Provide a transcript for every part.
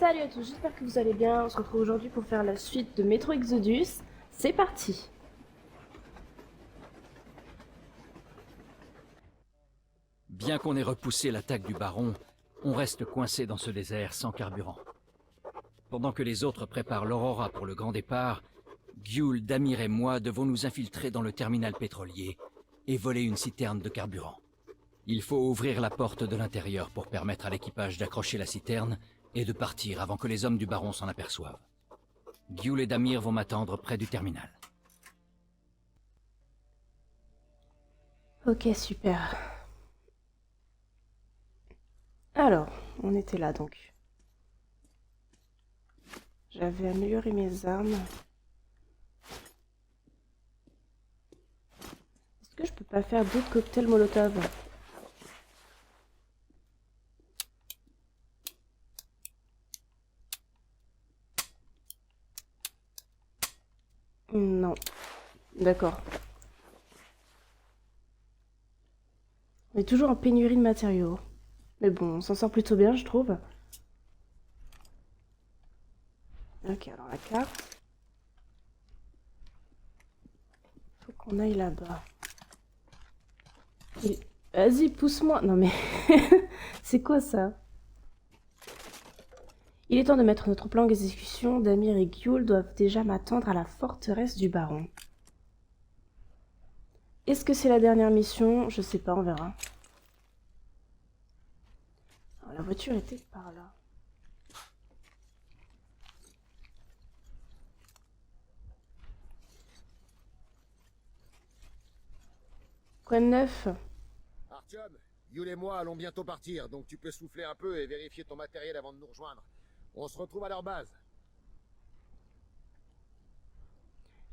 Salut à tous, j'espère que vous allez bien. On se retrouve aujourd'hui pour faire la suite de Metro Exodus. C'est parti! Bien qu'on ait repoussé l'attaque du baron, on reste coincé dans ce désert sans carburant. Pendant que les autres préparent l'Aurora pour le grand départ, Gyul, Damir et moi devons nous infiltrer dans le terminal pétrolier et voler une citerne de carburant. Il faut ouvrir la porte de l'intérieur pour permettre à l'équipage d'accrocher la citerne et de partir avant que les hommes du baron s'en aperçoivent. Gyul et Damir vont m'attendre près du terminal. Ok, super. Alors, on était là donc. J'avais amélioré mes armes. Est-ce que je peux pas faire d'autres cocktails Molotov? Non. D'accord. On est toujours en pénurie de matériaux. Mais bon, on s'en sort plutôt bien, je trouve. Ok, alors la carte. Faut qu'on aille là-bas. Vas-y, pousse-moi. Non mais... C'est quoi ça? Il est temps de mettre notre plan d'exécution. Damir et Gyul doivent déjà m'attendre à la forteresse du baron. Est-ce que c'est la dernière mission? Je sais pas, on verra. Alors, la voiture était par là. Quoi de neuf? Artyom, Yul et moi allons bientôt partir, donc tu peux souffler un peu et vérifier ton matériel avant de nous rejoindre. On se retrouve à leur base.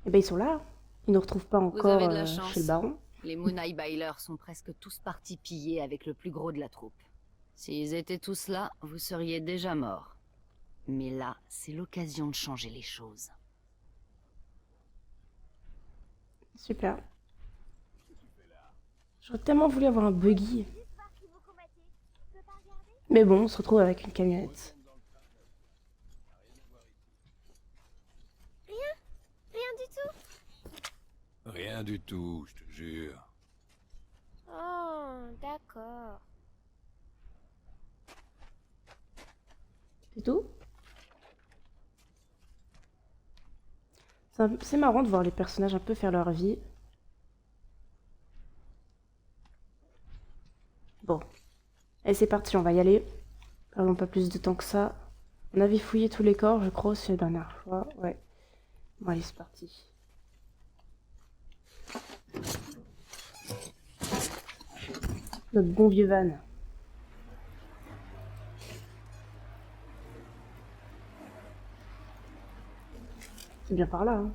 Eh ben ils sont là. Ils ne retrouvent pas Vous encore avez de la chance. chez le baron. Les Moonai Bailers sont presque tous partis piller avec le plus gros de la troupe. S'ils étaient tous là, vous seriez déjà morts. Mais là, c'est l'occasion de changer les choses. Super. J'aurais tellement voulu avoir un buggy. Mais bon, on se retrouve avec une camionnette. Rien du tout. Rien du tout, je te jure. Oh, d'accord. C'est tout? C'est marrant de voir les personnages un peu faire leur vie. Bon. Allez, c'est parti, on va y aller. Perdons pas plus de temps que ça. On avait fouillé tous les corps, je crois, aussi la dernière fois. Ouais. Bon, allez, c'est parti. Notre bon vieux van. C'est bien par là, hein?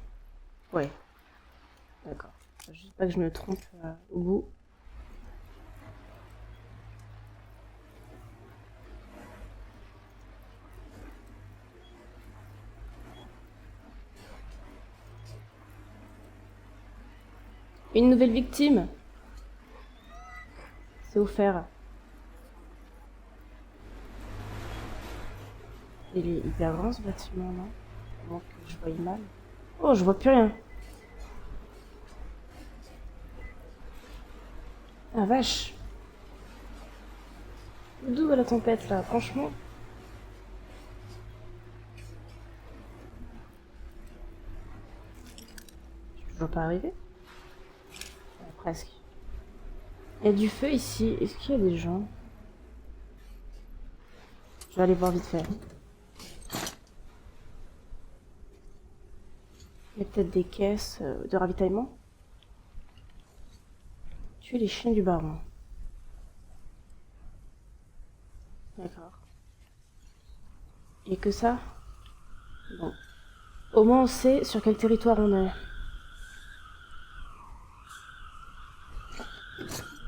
Ouais. D'accord. Juste pas que je me trompe au bout. Une nouvelle victime. C'est offert. Il est hyper grand ce bâtiment, non? Donc je voyais mal. Oh, je vois plus rien. Ah vache. D'où va la tempête là, franchement? Je suis toujours pas arrivé. Presque. Il y a du feu ici. Est-ce qu'il y a des gens? Je vais aller voir vite fait. Il y a peut-être des caisses de ravitaillement. Tuer les chiens du baron. D'accord. Et que ça? Bon. Au moins on sait sur quel territoire on est.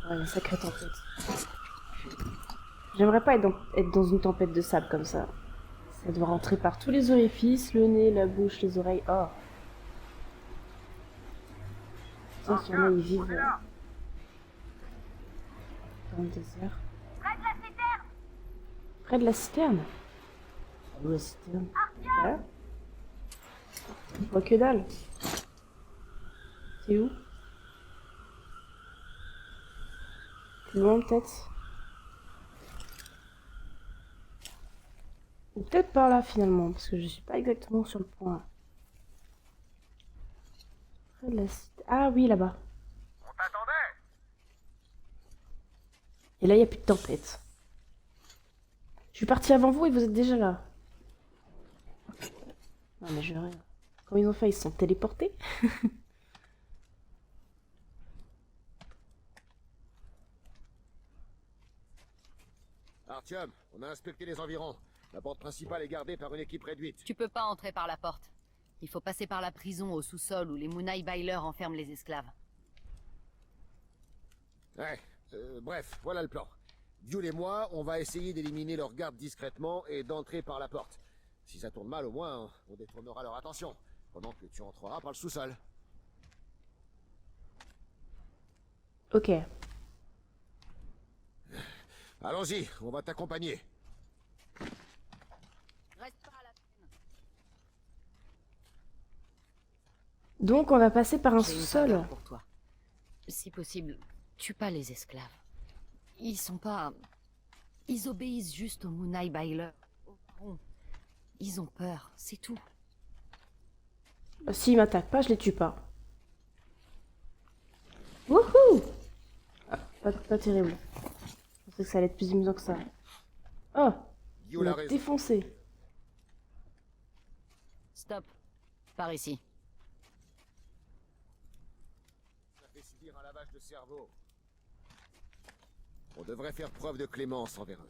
Ouais, une sacrée tempête. J'aimerais pas être dans une tempête de sable comme ça. Ça doit rentrer par tous les orifices, le nez, la bouche, les oreilles. Oh. Putain, qu'il y en a, ils vivent dans le désert. Près de la citerne? Où la citerne? Ouais. Je vois que dalle. C'est où? Plus loin peut-être? Ou peut-être par là finalement, parce que je suis pas exactement sur le point. Près de la ah oui, là-bas. On t'attendait! Et là, il n'y a plus de tempête. Je suis parti avant vous et vous êtes déjà là. Non mais je rêve. Comment ils ont fait? Ils se sont téléportés? Artyom, on a inspecté les environs. La porte principale est gardée par une équipe réduite. Tu peux pas entrer par la porte. Il faut passer par la prison au sous-sol où les Munai Bailers enferment les esclaves. Ouais, bref, voilà le plan. Yul et moi, on va essayer d'éliminer leurs gardes discrètement et d'entrer par la porte. Si ça tourne mal, au moins, on détournera leur attention, pendant que tu entreras par le sous-sol. Ok. Allons-y, on va t'accompagner. Reste pas à la peine. Donc on va passer par un J'ai une sous-sol. faveur pour toi. Si possible, tue pas les esclaves. Ils sont pas... Ils obéissent juste aux Munai Bailers. Au baron. Ils ont peur, c'est tout. S'ils m'attaquent pas, je les tue pas. Wouhou! Ah, pas terrible. Je pensais que ça allait être plus amusant que ça. Oh! Il Yul a m'a raison. défoncé. Stop. Par ici. Ça fait subir un lavage de cerveau. On devrait faire preuve de clémence envers eux.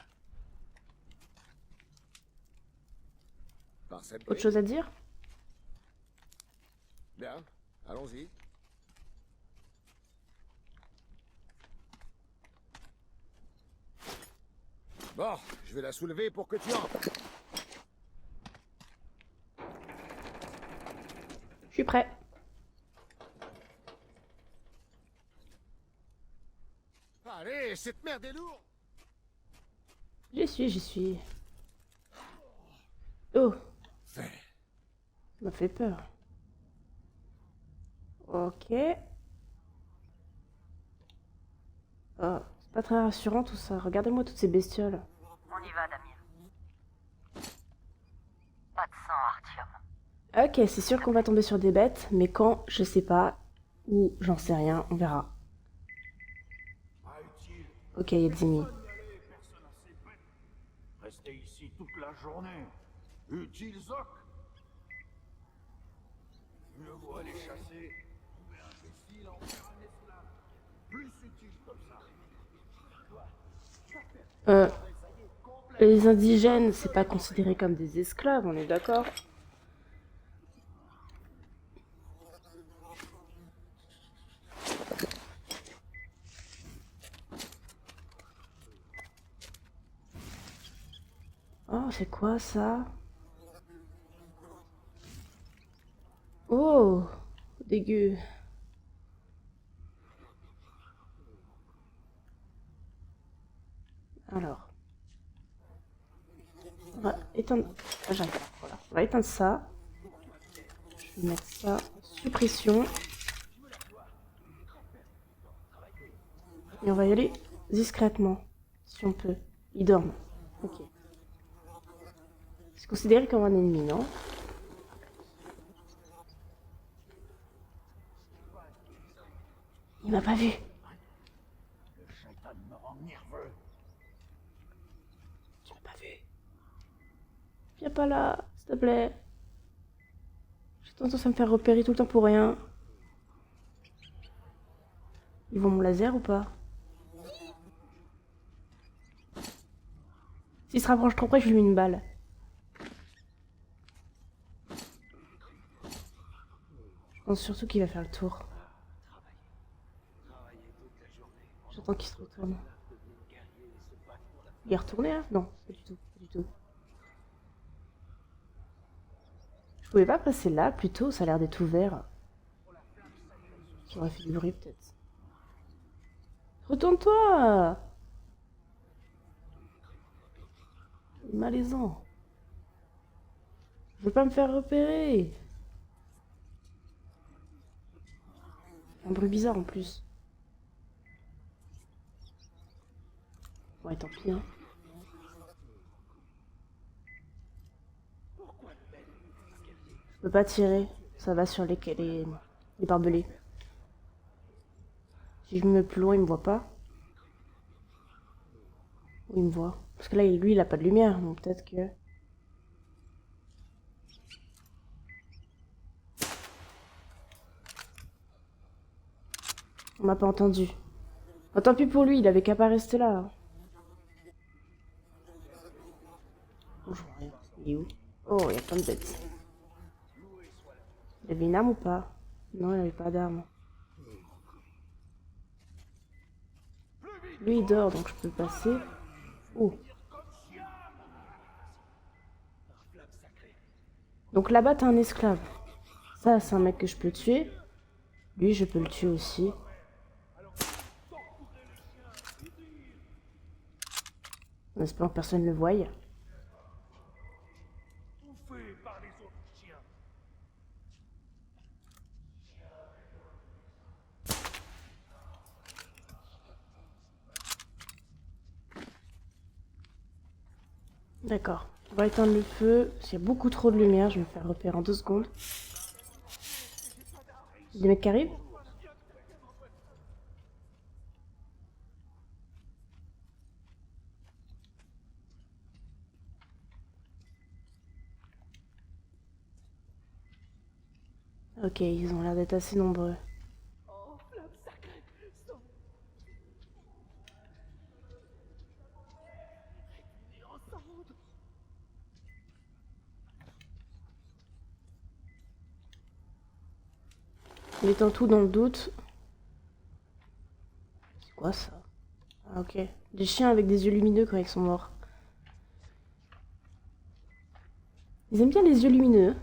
Par cette Autre chose à dire? Bien, allons-y. Bon, je vais la soulever pour que tu entres. Je suis prêt. Allez, cette merde est lourde. J'y suis. Oh! Ça Fait. m'a fait peur. Ok. Oh, c'est pas très rassurant tout ça. Regardez-moi toutes ces bestioles. On y va, Damir. Pas de sang, Artyom. Ok, c'est sûr qu'on va tomber sur des bêtes, mais quand, je sais pas. Ou j'en sais rien, on verra. Ok, il y a Zimi. Rester ici toute la journée. Utile Zoc. Je vois les chasser. Mais imbécile en faire un esclave. Plus utile comme ça. Les indigènes, c'est pas considéré comme des esclaves, on est d'accord? Oh, c'est quoi ça? Oh, dégueu. Alors. On va éteindre... Ah, j'arrive pas, voilà. On va éteindre ça. Je vais mettre ça en suppression. Et on va y aller discrètement, si on peut. Ils dorment. Ok. C'est considéré comme un ennemi, non? Il m'a pas vu. Le shaitan me rend nerveux. Tu m'as pas vu. Viens pas là, s'il te plaît. J'ai tendance à me faire repérer tout le temps pour rien. Ils vont mon laser ou pas? S'il se rapproche trop près, je lui mets une balle. Je pense surtout qu'il va faire le tour. J'attends qu'il se retourne. Il est retourné là? Non, pas du tout, pas du tout. Je pouvais pas passer là plutôt, ça a l'air d'être ouvert. J'aurais fait du bruit peut-être. Retourne-toi! Malaisant. Je veux pas me faire repérer. Un bruit bizarre en plus. Ouais, tant pis, hein. Je peux pas tirer. Ça va sur les barbelés. Si je me mets plus loin, il me voit pas. Ou il me voit. Parce que là, lui, il a pas de lumière. Donc peut-être que... On m'a pas entendu. Oh, tant pis pour lui, il avait qu'à pas rester là. Oh, je vois rien. Il est où? Oh, il y a plein de bêtes. Il avait une arme ou pas? Non, il avait pas d'arme. Lui, il dort, donc je peux passer. Oh. Donc là-bas, t'as un esclave. Ça, c'est un mec que je peux tuer. Lui, je peux le tuer aussi. En espérant que personne ne le voie. Bouffé par les autres chiens. D'accord. On va éteindre le feu. S'il y a beaucoup trop de lumière, je vais me faire repérer en 2 secondes. Il y a des mecs qui arrivent? Ok, ils ont l'air d'être assez nombreux. Mettant tout dans le doute. C'est quoi ça? Ah ok. Des chiens avec des yeux lumineux quand ils sont morts. Ils aiment bien les yeux lumineux.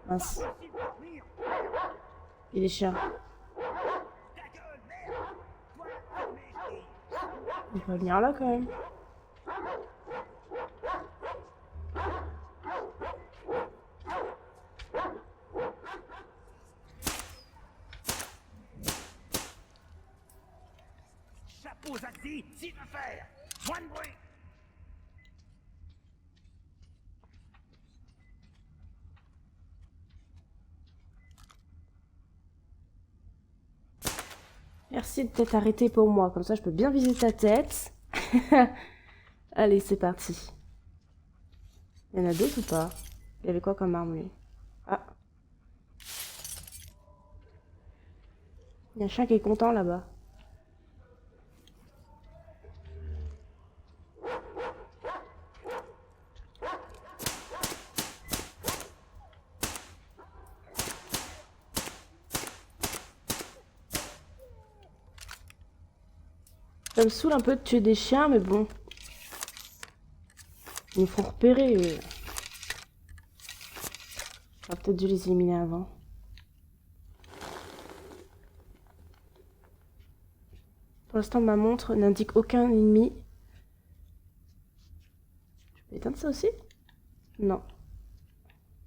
Mince. Et les chiens. Il va venir là quand même. Chapeau Zaxi, s'il veut faire. Moins de bruit. Merci de t'être arrêté pour moi. Comme ça, je peux bien viser ta tête. Allez, c'est parti. Il y en a d'autres ou pas? Il y avait quoi comme arme, lui? Ah. Il y a un chien qui est content, là-bas. Ça me saoule un peu de tuer des chiens, mais bon. Ils me font repérer. J'aurais peut-être dû les éliminer avant. Pour l'instant, ma montre n'indique aucun ennemi. Je peux éteindre ça aussi? Non.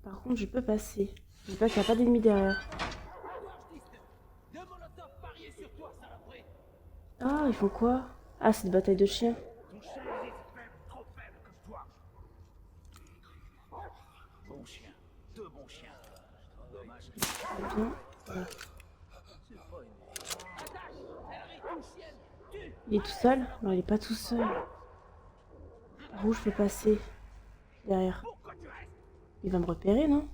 Par contre, je peux passer. Je vois qu'il n'y a pas d'ennemi derrière. Ah, ils font quoi? Ah, c'est une bataille de chiens. Ton chien est même trop faible comme toi. Bon chien. 2 bons chiens. Dommage. Bien. Voilà. Il est tout seul? Non, il est pas tout seul. Par où je peux passer? Derrière. Il va me repérer, non?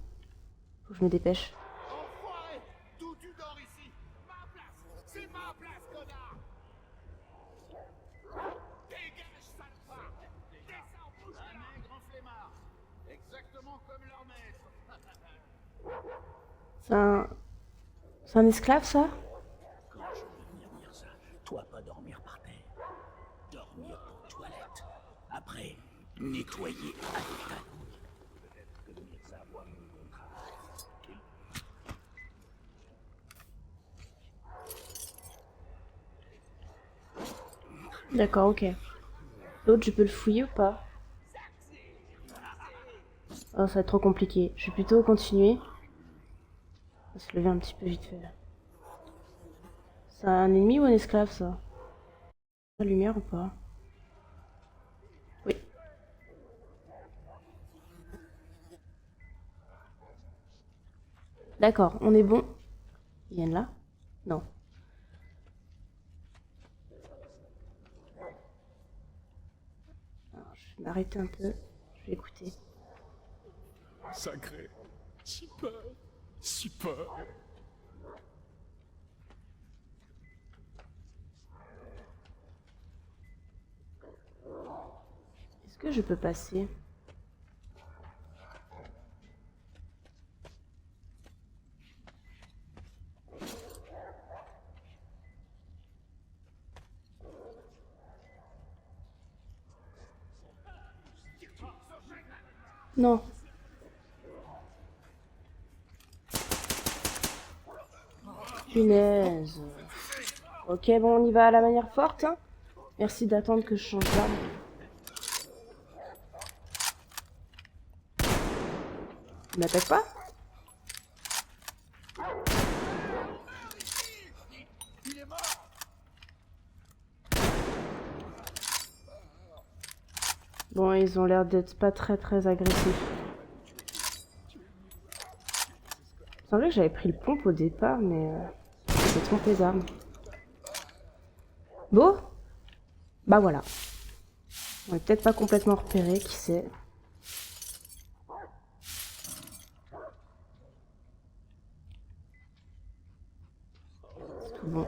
Faut que je me dépêche. Enfoiré! D'où tu dors ici? Ma place! C'est ma place, connard! Dégage, salopard! Descends, bouge la main, grand flemmard! Exactement comme leur maître! C'est un esclave, ça? Quand je veux devenir ça, toi pas dormir par terre. Dormir aux toilettes. Après, nettoyer avec ta douille. Peut-être que Mirza voit mon contrat. D'accord, ok. L'autre, je peux le fouiller ou pas? Oh, ça va être trop compliqué. Je vais plutôt continuer. On va se lever un petit peu vite fait. C'est un ennemi ou un esclave, ça? La lumière ou pas? Oui. D'accord, on est bon. Ils viennent là? Non. Alors, je vais m'arrêter un peu. Je vais écouter. Sacré. Si peur. Si peur. Est-ce que je peux passer? Non. Punaise. Ok, bon, on y va à la manière forte. Hein. Merci d'attendre que je change d'arme. Il m'attaque pas? Bon, ils ont l'air d'être pas très agressifs. Il semblait que j'avais pris le pompe au départ, mais j'ai trompé d'arme. Bon, bah voilà. On est peut-être pas complètement repéré, qui sait. C'est tout bon.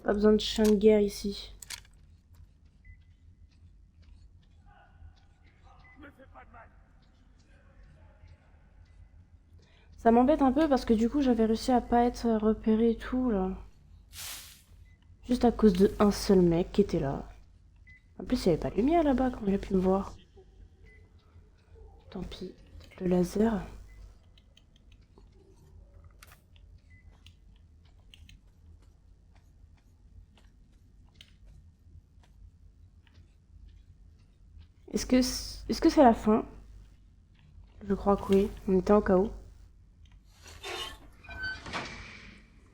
Pas besoin de chien de guerre ici. Ça m'embête un peu parce que du coup j'avais réussi à pas être repéré et tout là. Juste à cause de un seul mec qui était là. En plus il n'y avait pas de lumière là-bas quand il a pu me voir. Tant pis. Peut-être le laser. Est-ce que c'est la fin? Je crois que oui. On était en chaos.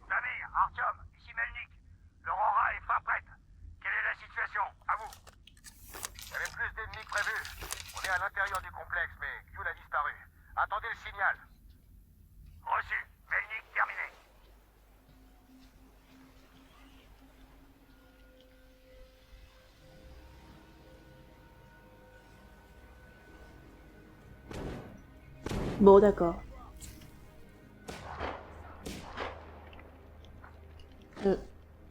Damir, Artyom, ici Melnik. L'Aurora est pas prête. Quelle est la situation? À vous. Il y avait plus d'ennemis que prévu. On est à l'intérieur du complexe, mais Yul a disparu. Attendez le signal. Reçu. Melnik terminé. Bon d'accord.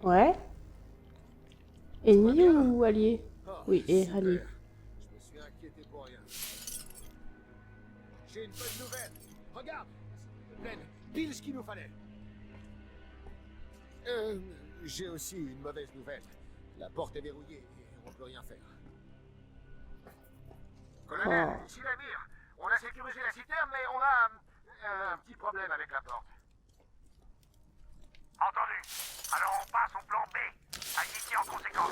Ouais. Ennemi ou allié? Oui, et allié. Je me suis inquiété pour rien. J'ai une bonne nouvelle. Regarde, Ben, pile ce qu'il nous fallait. J'ai aussi une mauvaise nouvelle. La porte est verrouillée et on peut rien faire. Colonel, ici Damir. On a sécurisé la citerne, mais on a un petit problème avec la porte. Entendu. Alors on passe au plan B. Agissez en conséquence.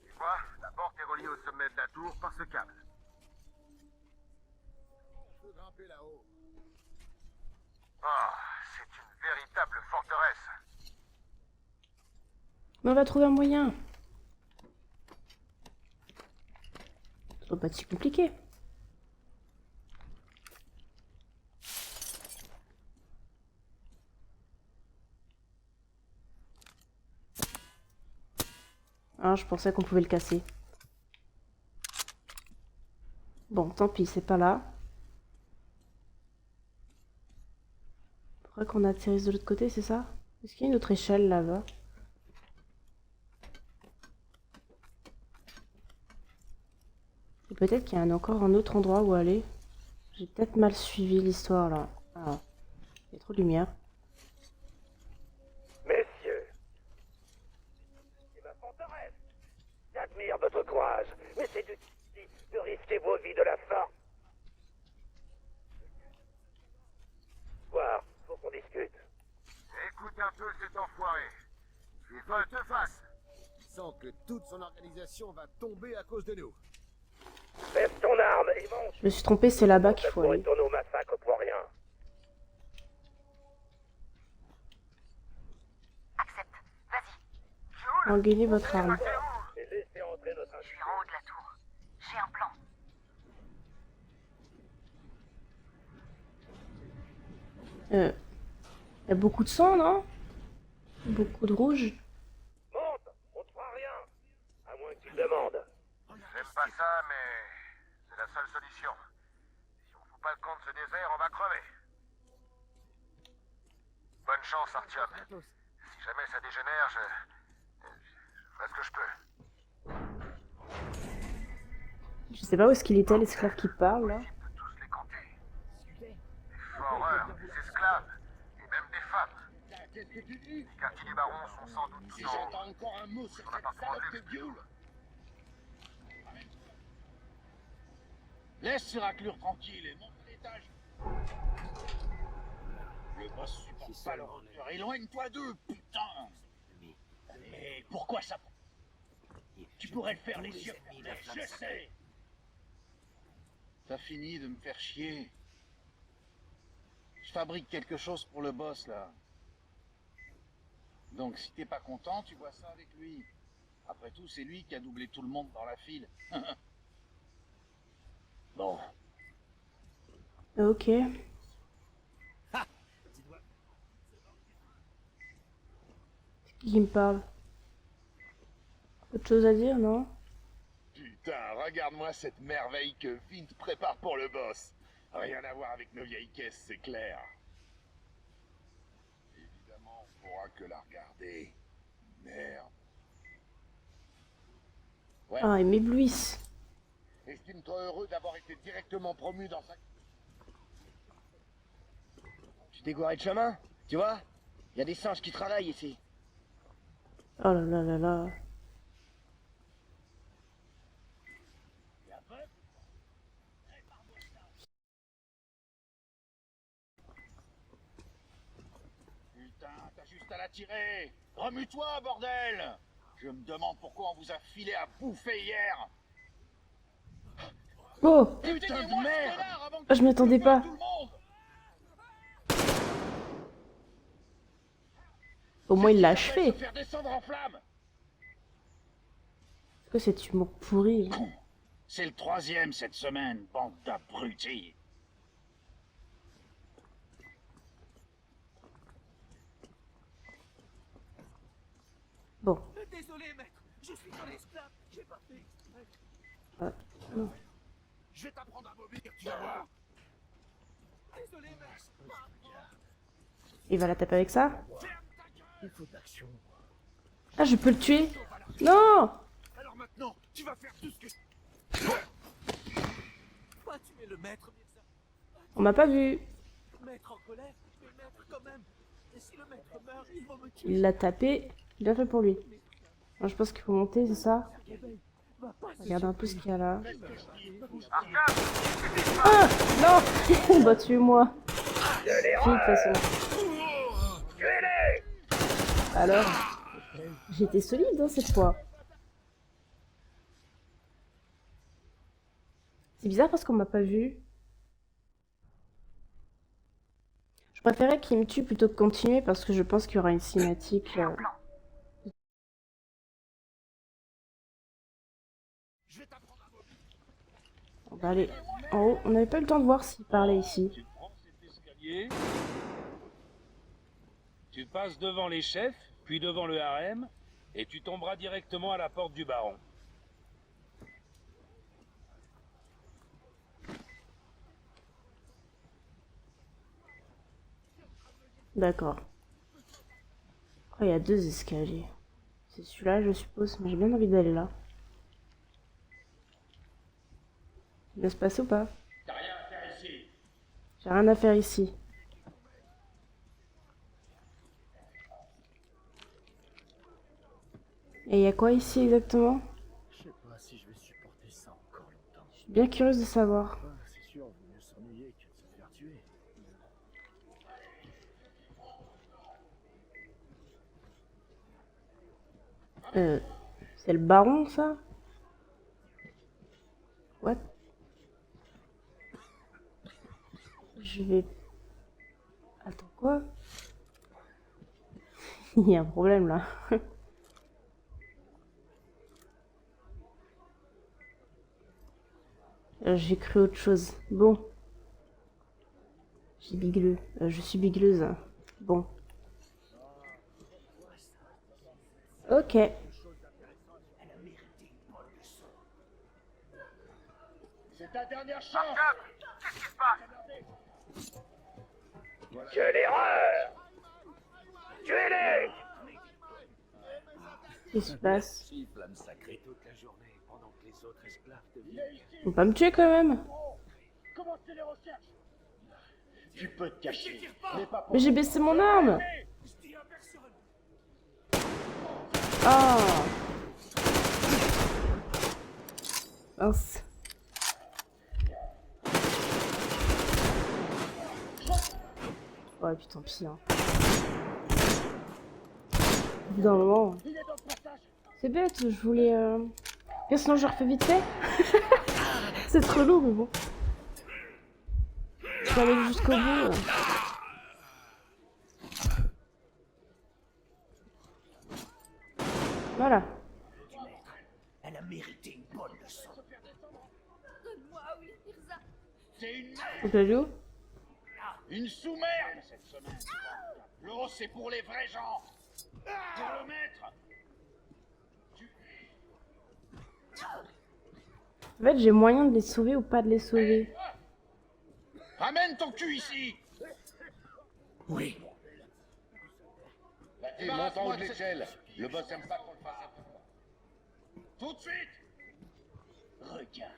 Tu vois, la porte est reliée au sommet de la tour par ce câble. On peut grimper là-haut. Oh, c'est une véritable forteresse. Mais on va trouver un moyen. Ça doit pas être si compliqué. Ah, je pensais qu'on pouvait le casser. Bon, tant pis, c'est pas là. Faudrait qu'on atterrisse de l'autre côté, c'est ça? Est-ce qu'il y a une autre échelle là-bas? Et peut-être qu'il y a encore un autre endroit où aller. J'ai peut-être mal suivi l'histoire là. Ah, il y a trop de lumière. Messieurs, c'est ma forteresse. J'admire votre courage, mais c'est difficile de risquer vos vies de la sorte. Voir, faut qu'on discute. toute son organisation va tomber à cause de nous. Baisse ton arme et monte. Je me suis trompé, c'est là-bas qu'il Ça faut pourrait aller. tourner au massacre pour rien. Accepte. Vas-y. Engainez votre arme. Et laissez entrer notre Je suis en haut de la tour. J'ai un plan. Y a beaucoup de sang, non? Beaucoup de rouge. Monte, on te fera rien. À moins que tu le demandes. J'aime pas ça, mais c'est la seule solution. Si on fout pas le camp de ce désert, on va crever. Bonne chance, Artyom. Si jamais ça dégénère, je ferai ce que je peux. Je sais pas où est-ce qu'il était, l'esclave qui parle, là. On peut tous les compter. Des foreurs, des esclaves, et même des femmes. Qu'est-ce que tu dis? Les quartiers du baron sont sans doute Si tout en haut. j'entends encore un mot sur On a cette pas salope croisé de le gueule. Laisse ce raclure tranquille et monte à l'étage. Le boss supporte pas leur hauteur. Éloigne-toi d'eux, putain. Mais pourquoi ça? Tu pourrais le faire les yeux fermés, je sais. T'as fini de me faire chier. Je fabrique quelque chose pour le boss, là. Donc si t'es pas content, tu vois ça avec lui. Après tout, c'est lui qui a doublé tout le monde dans la file. Bon. Ok. C'est qui me parle? Autre chose à dire, non? Putain, regarde-moi cette merveille que Vint prépare pour le boss. Rien à voir avec nos vieilles caisses, c'est clair. Évidemment, on pourra que la regarder. Merde. Ouais. Ah, ils m'éblouissent. Estime-toi heureux d'avoir été directement promu dans sa... Tu t'es gouré de chemin? Tu vois? Il y a des singes qui travaillent ici. Oh là là là là. Putain, t'as juste à la tirer. Remue-toi, bordel. Je me demande pourquoi on vous a filé à bouffer hier. Oh! Putain de merde. Ah, je m'attendais pas. Au moins, il l'a achevé. Faire descendre en flamme. C'est quoi cet humour pourri? C'est le 3e cette semaine, bande d'abrutis. Bon. Désolé, maître. Je suis un esclave. J'ai pas fait exprès. Non. Je vais t'apprendre à vomir, tu vas voir. Désolé, maître. Il va la taper avec ça? Il faut d'action. Ah, je peux le tuer? Non! Alors maintenant, tu vas faire tout ce que... Pas tuer le maître, Mirza. On m'a pas vu. Maître en colère, mais maître quand même. Et si le maître meurt, ils vont me tuer. Il l'a tapé. Bien fait pour lui. Alors, je pense qu'il faut monter, c'est ça? Regarde un peu ce qu'il y a là. Ah! Non! Bah, tue-moi. Fille, de toute façon. Alors? J'étais solide, hein, cette fois. C'est bizarre parce qu'on m'a pas vu. Je préférais qu'il me tue plutôt que continuer parce que je pense qu'il y aura une cinématique. On va aller en haut. On n'avait pas eu le temps de voir s'il parlait ici. Tu prends cet escalier, tu passes devant les chefs, puis devant le harem, et tu tomberas directement à la porte du baron. D'accord. Oh, il y a 2 escaliers. C'est celui-là, je suppose, mais j'ai bien envie d'aller là. Il va se passer ou pas? T'as rien à faire ici. J'ai rien à faire ici. Et il y a quoi ici exactement? Je sais pas si je vais supporter ça encore longtemps. Je suis bien curieuse de savoir. Ah, c'est sûr, vaut mieux s'ennuyer que de se faire tuer. C'est le baron, ça? What? Je vais... Attends, quoi? Il y a un problème, là. J'ai cru autre chose. Bon. J'ai bigleux. Je suis bigleuse. Bon. Ok. C'est ta dernière chance. Qu'est-ce qui se passe? Quelle erreur! Tuez-les! Qu'est-ce qui se passe? Flamme sacrée toute la journée pendant que les autres esclaves deviennent. Faut pas me tuer quand même. Commencez les recherches. Tu peux te cacher, mais pas pour... Mais j'ai baissé mon arme. Ah. Mince. Ouais, puis tant pis. Hein. Au bout d'un moment. C'est bête, je voulais. Bien, sinon, je refais vite fait. C'est trop lourd, mais bon. Je vais aller jusqu'au bout. Voilà. Elle a mérité une bonne leçon. C'est une Donc là, Joe. Une sous-merde cette semaine. L'eau, c'est pour les vrais gens. Pour le maître. En fait, j'ai moyen de les sauver ou pas de les sauver. Ramène ton cul ici. Oui. Vas-y, monte en haut de l'échelle. Le boss aime pas qu'on le fasse à tout. Tout de suite. Regarde,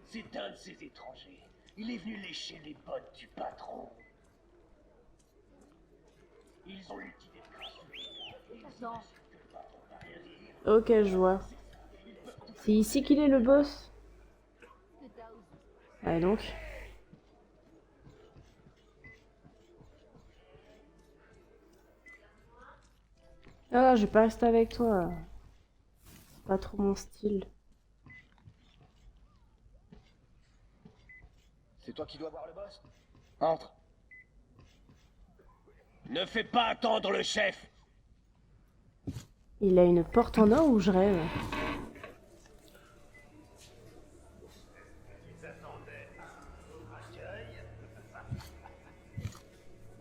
c'est un de ces étrangers. Il est venu lécher les bottes du patron. Ils ont utilisé Ok, je vois. C'est ici qu'il est le boss. Allez donc. Ah, je vais pas rester avec toi. C'est pas trop mon style. C'est toi qui dois voir le boss? Entre. Ne fais pas attendre le chef. Il a une porte en or ou je rêve?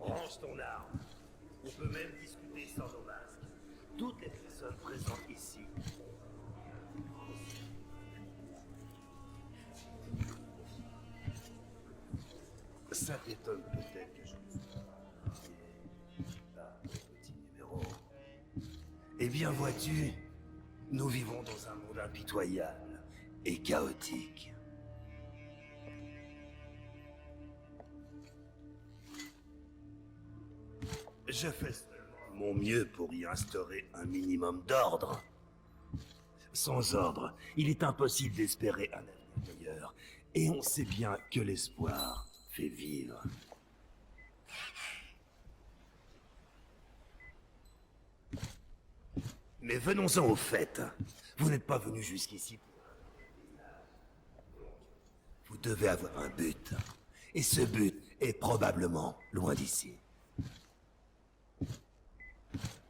Range ton arme. On peut même discuter sans nos masques. Toutes les personnes présentes ici. Ça t'étonne peut-être que je petit numéro. Eh bien, vois-tu, nous vivons dans un monde impitoyable et chaotique. Je fais mon mieux pour y instaurer un minimum d'ordre. Sans ordre, il est impossible d'espérer un avenir meilleur. Et on sait bien que l'espoir fait vivre. Mais venons-en au fait. Vous n'êtes pas venu jusqu'ici pour... Vous devez avoir un but. Et ce but est probablement loin d'ici.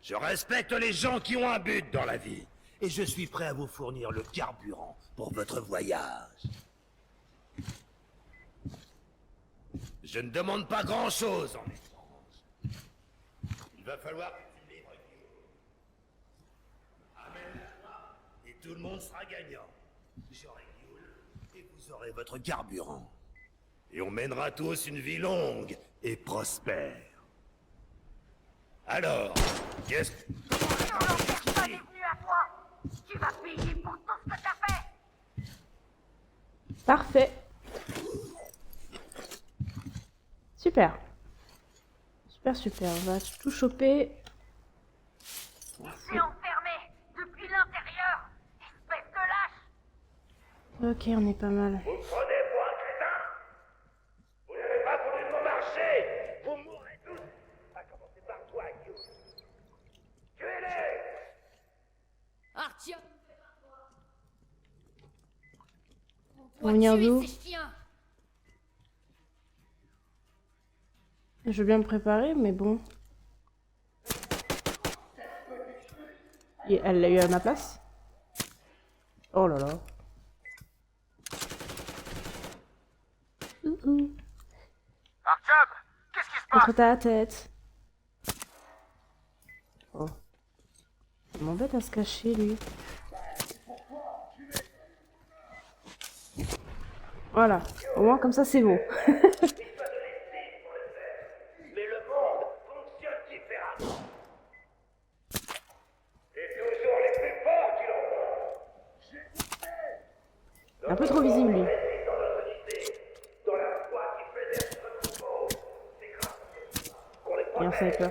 Je respecte les gens qui ont un but dans la vie. Et je suis prêt à vous fournir le carburant pour votre voyage. Je ne demande pas grand-chose en échange. Il va falloir que tu livres Guillaume. Amène-la et tout le monde sera gagnant. J'aurai Guillaume et vous aurez votre carburant. Et on mènera tous une vie longue et prospère. Alors, qu'est-ce que... Pas est venu à toi. Tu vas payer pour tout ce que t'as fait. Parfait. Super. Super, super. On va tout choper. C'est enfermé depuis l'intérieur. Espèce de lâche. Ok, on est pas mal. Vous me prenez pour un crétin? Vous n'avez pas voulu de mon marché? Vous mourrez tous. À commencer par toi, Guillaume. Tuez-les! Artyom, Pour venir d'où? Je veux bien me préparer, mais bon. Et elle l'a eu à ma place? Oh là là. Artyom, qu'est-ce qui se passe? Contre ta tête. Oh. Il m'embête à se cacher, lui. Voilà. Au moins, comme ça, c'est bon. Mais le monde fonctionne différemment. C'est toujours les plus forts qui l'emportent. Un peu trop visible, lui. Dans notre unité, dans la foi qui fait d'être nouveau, c'est grâce qu'on les Et un protège, sniper.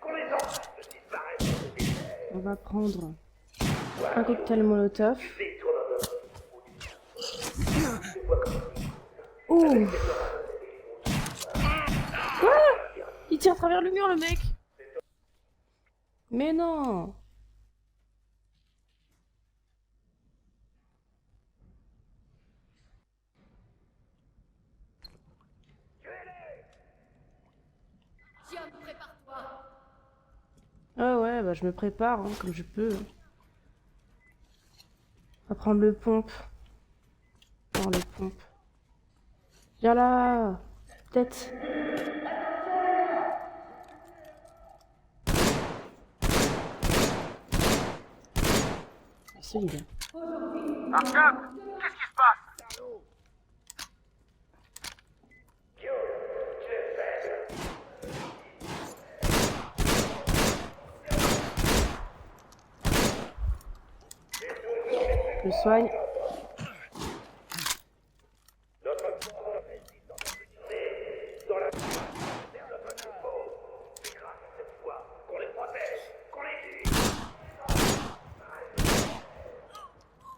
qu'on les empêche de disparaître. On va prendre un cocktail molotov. Oh! Quoi? Il tire à travers le mur, le mec! Mais non! Ah ouais, bah je me prépare, hein, comme je peux. On va prendre le pompe. Prends le pompe. Viens là! Tête! Solide. Artyom, qu'est-ce qui se passe? Je le soigne.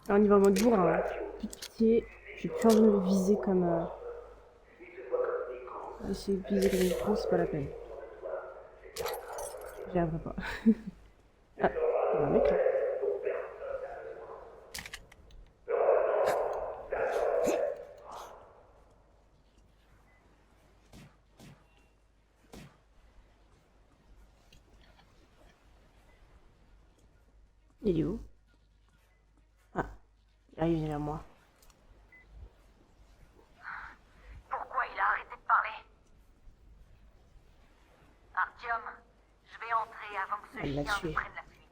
Là, on y va en mode bourrin. Hein. Plus de pitié. J'ai plus envie de me viser comme. Essayer de viser comme une pro, c'est pas la peine. J'y arriverai pas. Ah, il y a un mec là. Il est où? Ah, il arrive vers moi. Pourquoi il a arrêté de parler? Artyom, je vais entrer avant que ce Elle l'a chien tué. ne prenne la fuite.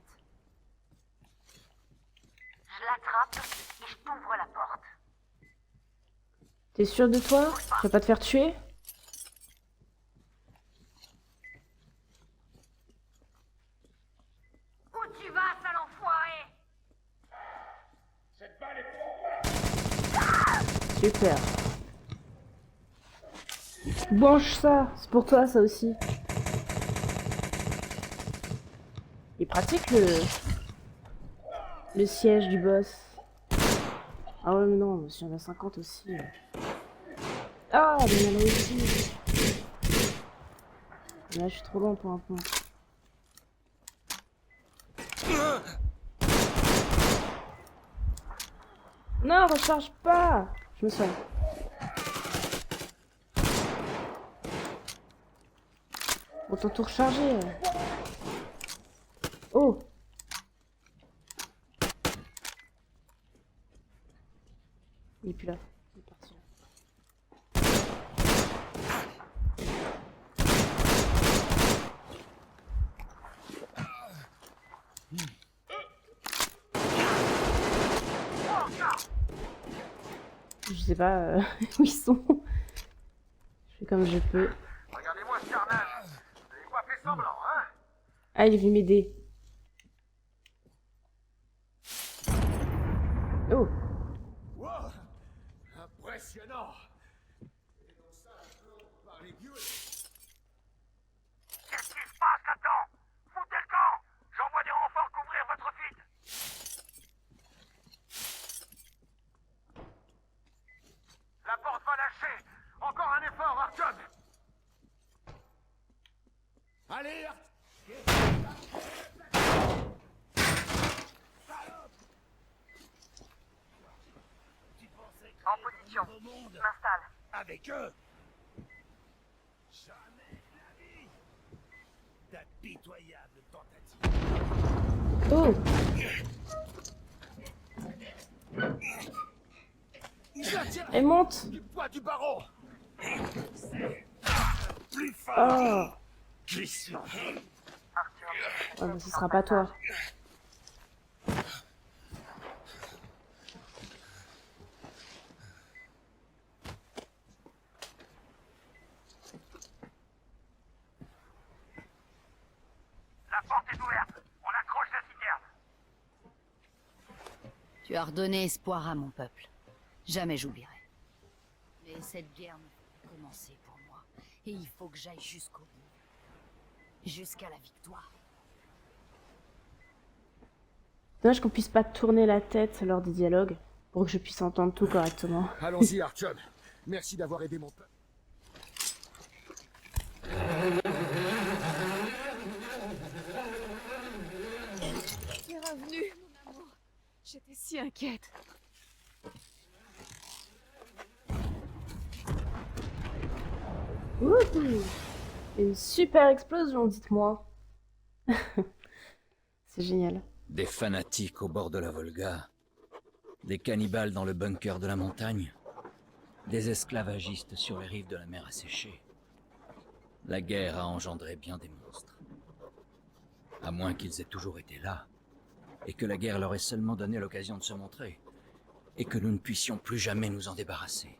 Je l'attrape et je t'ouvre la porte. T'es sûr de toi? Tu vas pas te faire tuer? Où tu vas, sale enfoiré? Cette balle est pour moi. Super. Mange ça, c'est pour toi ça aussi. Il pratique le siège du boss. Ah ouais mais non, si on a 50 aussi. Ah mais il y en a aussi. Là je suis trop loin pour un point. Non, recharge pas. Je me soigne. Autant tout recharger. Oh. Il est plus là. Il est parti là. Je sais pas où ils sont. Je fais comme je peux. Regardez-moi ce carnage. Vous avez pas fait semblant, hein? Ah, il est venu m'aider. Oh. Wow! Impressionnant! Et donc ça, par les gueules. Qu'est-ce qui se passe là-dedans? Foutez le camp! J'envoie des renforts couvrir votre fuite! La porte va lâcher! Encore un effort, Artyom! Allez, Tu pensais En position. Au monde, M'installe. avec eux. Jamais de la vie. Ta pitoyable tentative. Oh! Elle monte! Du poids du baron. Plus fort. Oh! Qui suis Oh, mais ce sera pas toi. La porte est ouverte. On accroche la citerne. Tu as redonné espoir à mon peuple. Jamais j'oublierai. Mais cette guerre ne peut pas commencer pour moi. Et il faut que j'aille jusqu'au bout. Jusqu'à la victoire. Dommage qu'on puisse pas tourner la tête lors des dialogues pour que je puisse entendre tout correctement. Allons-y, Artyom. Merci d'avoir aidé mon peuple. Tu es revenu, mon amour. J'étais si inquiète. Wouhou! Une super explosion, dites-moi. C'est génial. Des fanatiques au bord de la Volga, des cannibales dans le bunker de la montagne, des esclavagistes sur les rives de la mer asséchée. La guerre a engendré bien des monstres. À moins qu'ils aient toujours été là, et que la guerre leur ait seulement donné l'occasion de se montrer, et que nous ne puissions plus jamais nous en débarrasser.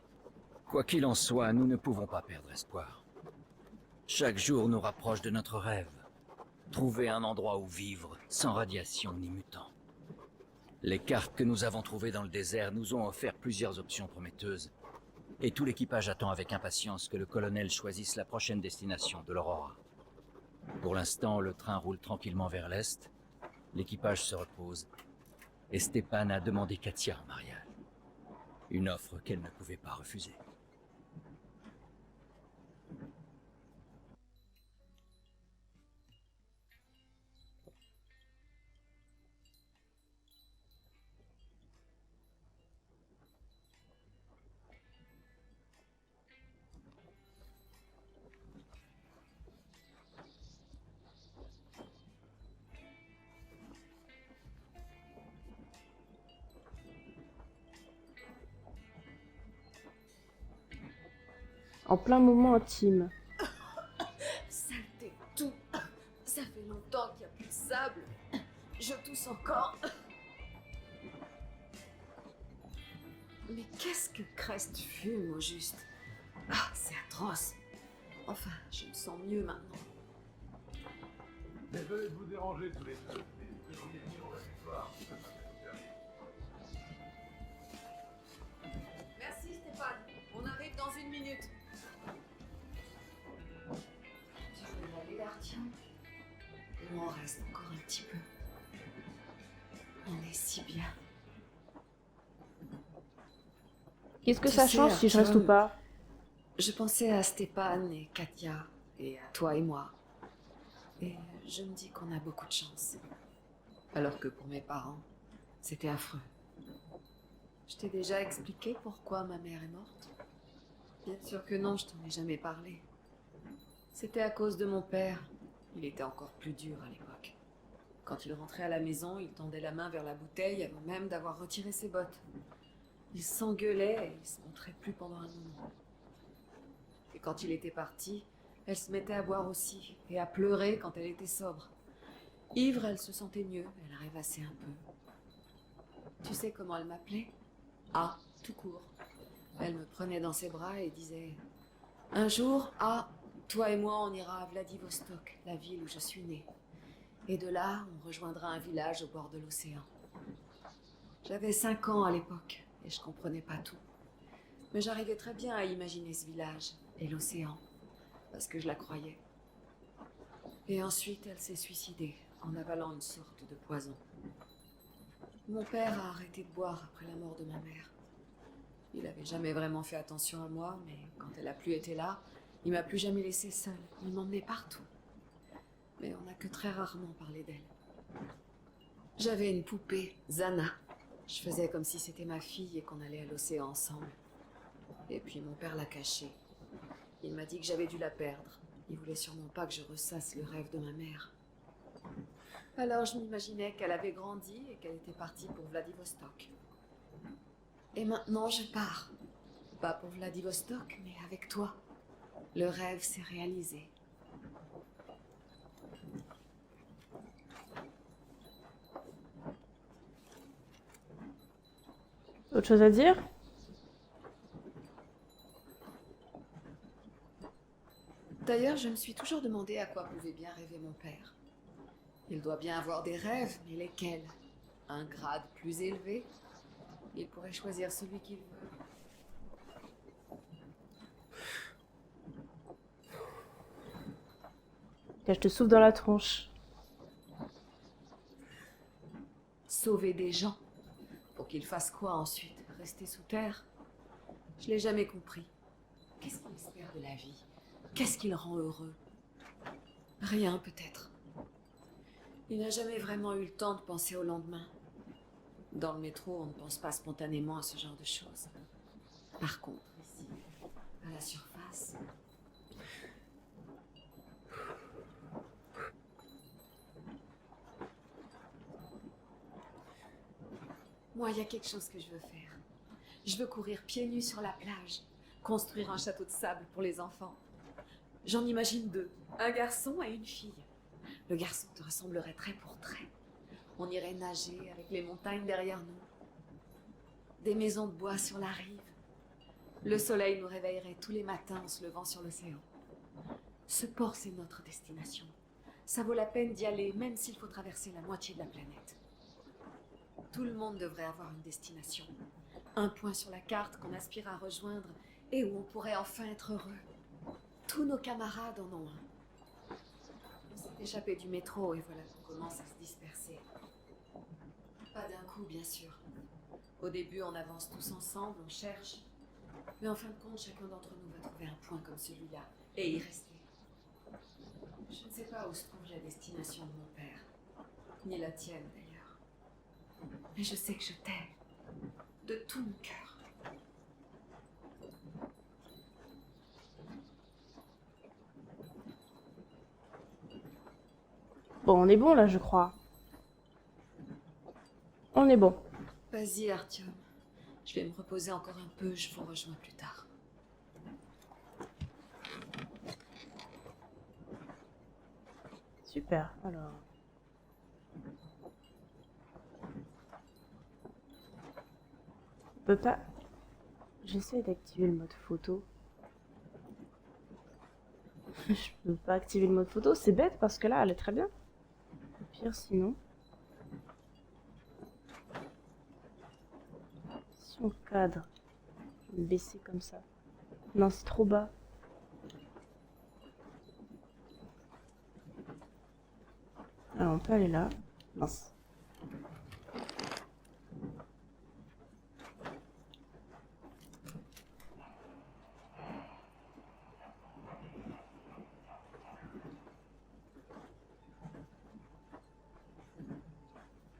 Quoi qu'il en soit, nous ne pouvons pas perdre espoir. Chaque jour nous rapproche de notre rêve. Trouver un endroit où vivre, sans radiation ni mutants. Les cartes que nous avons trouvées dans le désert nous ont offert plusieurs options prometteuses, et tout l'équipage attend avec impatience que le colonel choisisse la prochaine destination de l'Aurora. Pour l'instant, le train roule tranquillement vers l'est, l'équipage se repose, et Stepan a demandé Katia en mariage. Une offre qu'elle ne pouvait pas refuser. En plein moment intime. Saleté, tout. Ça fait longtemps qu'il n'y a plus de sable. Je tousse encore. Mais qu'est-ce que Crest fume, au juste? Ah, c'est atroce. Enfin, je me sens mieux maintenant. Désolé de vous déranger tous les deux, mais je vais venir au laboratoire. Merci Stéphane. On arrive dans une minute. Tu veux aller là, tiens? Il m'en reste encore un petit peu. On est si bien. Qu'est-ce que Tu ça sais, change si je reste ou Artyom, pas? Je pensais à Stéphane et Katia, et à toi et moi. Et je me dis qu'on a beaucoup de chance. Alors que pour mes parents, c'était affreux. Je t'ai déjà expliqué pourquoi ma mère est morte? Bien sûr que non, je t'en ai jamais parlé. C'était à cause de mon père. Il était encore plus dur à l'époque. Quand il rentrait à la maison, il tendait la main vers la bouteille avant même d'avoir retiré ses bottes. Il s'engueulait et il se montrait plus pendant un moment. Et quand il était parti, elle se mettait à boire aussi et à pleurer quand elle était sobre. Ivre, elle se sentait mieux, elle rêvassait un peu. Tu sais comment elle m'appelait? Ah, tout court. Elle me prenait dans ses bras et disait « Un jour, toi et moi, on ira à Vladivostok, la ville où je suis née. Et de là, on rejoindra un village au bord de l'océan. » J'avais 5 ans à l'époque et je comprenais pas tout. Mais j'arrivais très bien à imaginer ce village et l'océan, parce que je la croyais. Et ensuite, elle s'est suicidée en avalant une sorte de poison. Mon père a arrêté de boire après la mort de ma mère. Il avait jamais vraiment fait attention à moi, mais quand elle a plus été là, il m'a plus jamais laissé seule. Il m'emmenait partout. Mais on n'a que très rarement parlé d'elle. J'avais une poupée, Zana. Je faisais comme si c'était ma fille et qu'on allait à l'océan ensemble. Et puis mon père l'a cachée. Il m'a dit que j'avais dû la perdre. Il voulait sûrement pas que je ressasse le rêve de ma mère. Alors je m'imaginais qu'elle avait grandi et qu'elle était partie pour Vladivostok. Et maintenant je pars. Pas pour Vladivostok, mais avec toi. Le rêve s'est réalisé. Autre chose à dire? D'ailleurs, je me suis toujours demandé à quoi pouvait bien rêver mon père. Il doit bien avoir des rêves, mais lesquels? Un grade plus élevé? Il pourrait choisir celui qu'il veut. Je te souffle dans la tronche. Sauver des gens. Pour qu'ils fassent quoi ensuite? Rester sous terre? Je l'ai jamais compris. Qu'est-ce qu'il espère de la vie? Qu'est-ce qui le rend heureux? Rien, peut-être. Il n'a jamais vraiment eu le temps de penser au lendemain. Dans le métro, on ne pense pas spontanément à ce genre de choses. Par contre, ici, à la surface... Moi, il y a quelque chose que je veux faire. Je veux courir pieds nus sur la plage, construire un château de sable pour les enfants. J'en imagine deux, un garçon et une fille. Le garçon te ressemblerait trait pour trait. On irait nager avec les montagnes derrière nous. Des maisons de bois sur la rive. Le soleil nous réveillerait tous les matins en se levant sur l'océan. Ce port, c'est notre destination. Ça vaut la peine d'y aller, même s'il faut traverser la moitié de la planète. Tout le monde devrait avoir une destination. Un point sur la carte qu'on aspire à rejoindre et où on pourrait enfin être heureux. Tous nos camarades en ont un. On s'est échappé du métro et voilà qu'on commence à se disperser. Pas d'un coup, bien sûr. Au début, on avance tous ensemble, on cherche. Mais en fin de compte, chacun d'entre nous va trouver un point comme celui-là et y rester. Je ne sais pas où se trouve la destination de mon père, ni la tienne d'ailleurs. Mais je sais que je t'aime, de tout mon cœur. Bon, on est bon là, je crois. On est bon. Vas-y, Artyom. Je vais me reposer encore un peu, je vous rejoins plus tard. Super, alors... On peut pas... J'essaie d'activer le mode photo. Je peux pas activer le mode photo, c'est bête parce que là, elle est très bien. Au pire, sinon... Si on cadre, je vais me baisser comme ça. Non, c'est trop bas. Alors, on peut aller là. Mince.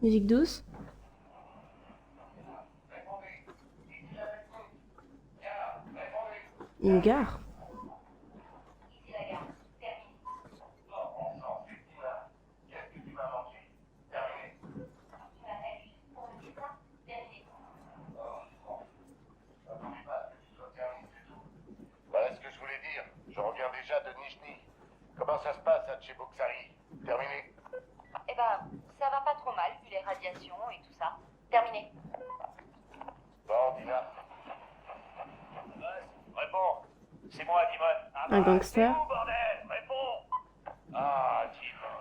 Musique douce. Une gare. Voilà ce que je voulais dire. Je reviens déjà de Nijni. Comment ça se passe à Tcheboksary? Terminé? Eh ben, ça va pas trop mal, vu les radiations et tout ça. Terminé. Bon, Dina. Réponds. C'est moi, Dimon. Ah, Un gangster. c'est où, bordel? Réponds. Ah, Dimon.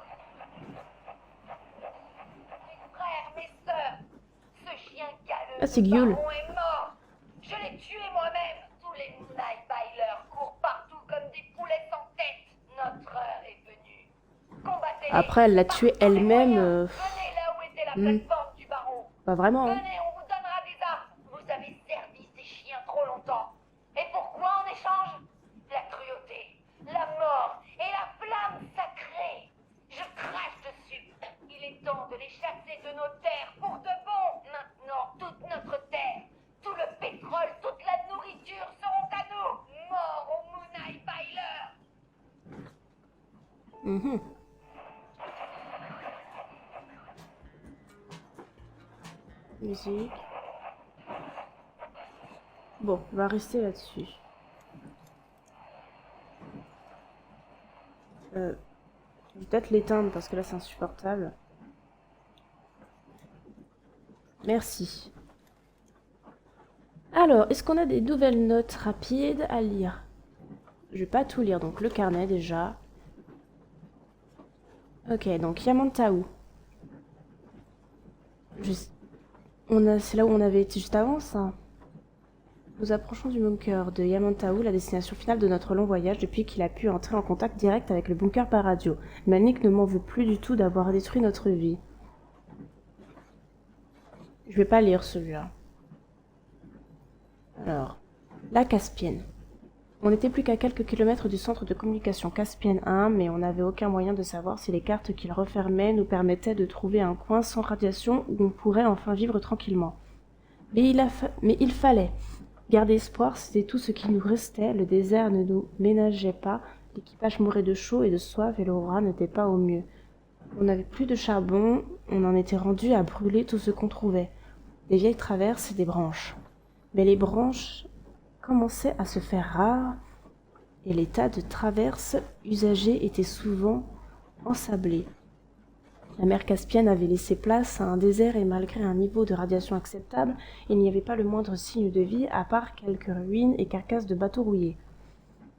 Mes frères, mes sœurs, ce chien galeux Ah, c'est de Gyul. baron est mort. Je l'ai tué moi-même. Tous les Night Bailers courent partout comme des poulets sans tête. Notre heure est venue. Combattez-les. Après, elle l'a tué elle-même. Venez là où était la plateforme du baron. Pas vraiment. Hein. Venez, on vous donnera des armes. Vous avez servi ces chiens trop longtemps. Et pourquoi en échange? La cruauté, la mort et la flamme sacrée. Je crache dessus. Il est temps de les chasser de nos terres pour de bon. Maintenant, tous Mhm. Musique. Bon, on va rester là-dessus. Je vais peut-être l'éteindre parce que là c'est insupportable. Merci. Alors, est-ce qu'on a des nouvelles notes rapides à lire? Je vais pas tout lire, donc le carnet déjà. Ok, donc Yamantau. C'est là où on avait été juste avant, ça. Nous approchons du bunker de Yamantau, la destination finale de notre long voyage depuis qu'il a pu entrer en contact direct avec le bunker par radio. Melnik ne m'en veut plus du tout d'avoir détruit notre vie. Je vais pas lire celui-là. Alors, la Caspienne. On n'était plus qu'à quelques kilomètres du centre de communication Caspienne 1, mais on n'avait aucun moyen de savoir si les cartes qu'il refermait nous permettaient de trouver un coin sans radiation où on pourrait enfin vivre tranquillement. Mais il fallait garder espoir, c'était tout ce qui nous restait, le désert ne nous ménageait pas, l'équipage mourait de chaud et de soif et l'Aurora n'était pas au mieux. On n'avait plus de charbon, on en était rendu à brûler tout ce qu'on trouvait. Des vieilles traverses et des branches. Mais les branches commençaient à se faire rares et les tas de traverses usagées étaient souvent ensablés. La mer Caspienne avait laissé place à un désert et malgré un niveau de radiation acceptable, il n'y avait pas le moindre signe de vie à part quelques ruines et carcasses de bateaux rouillés.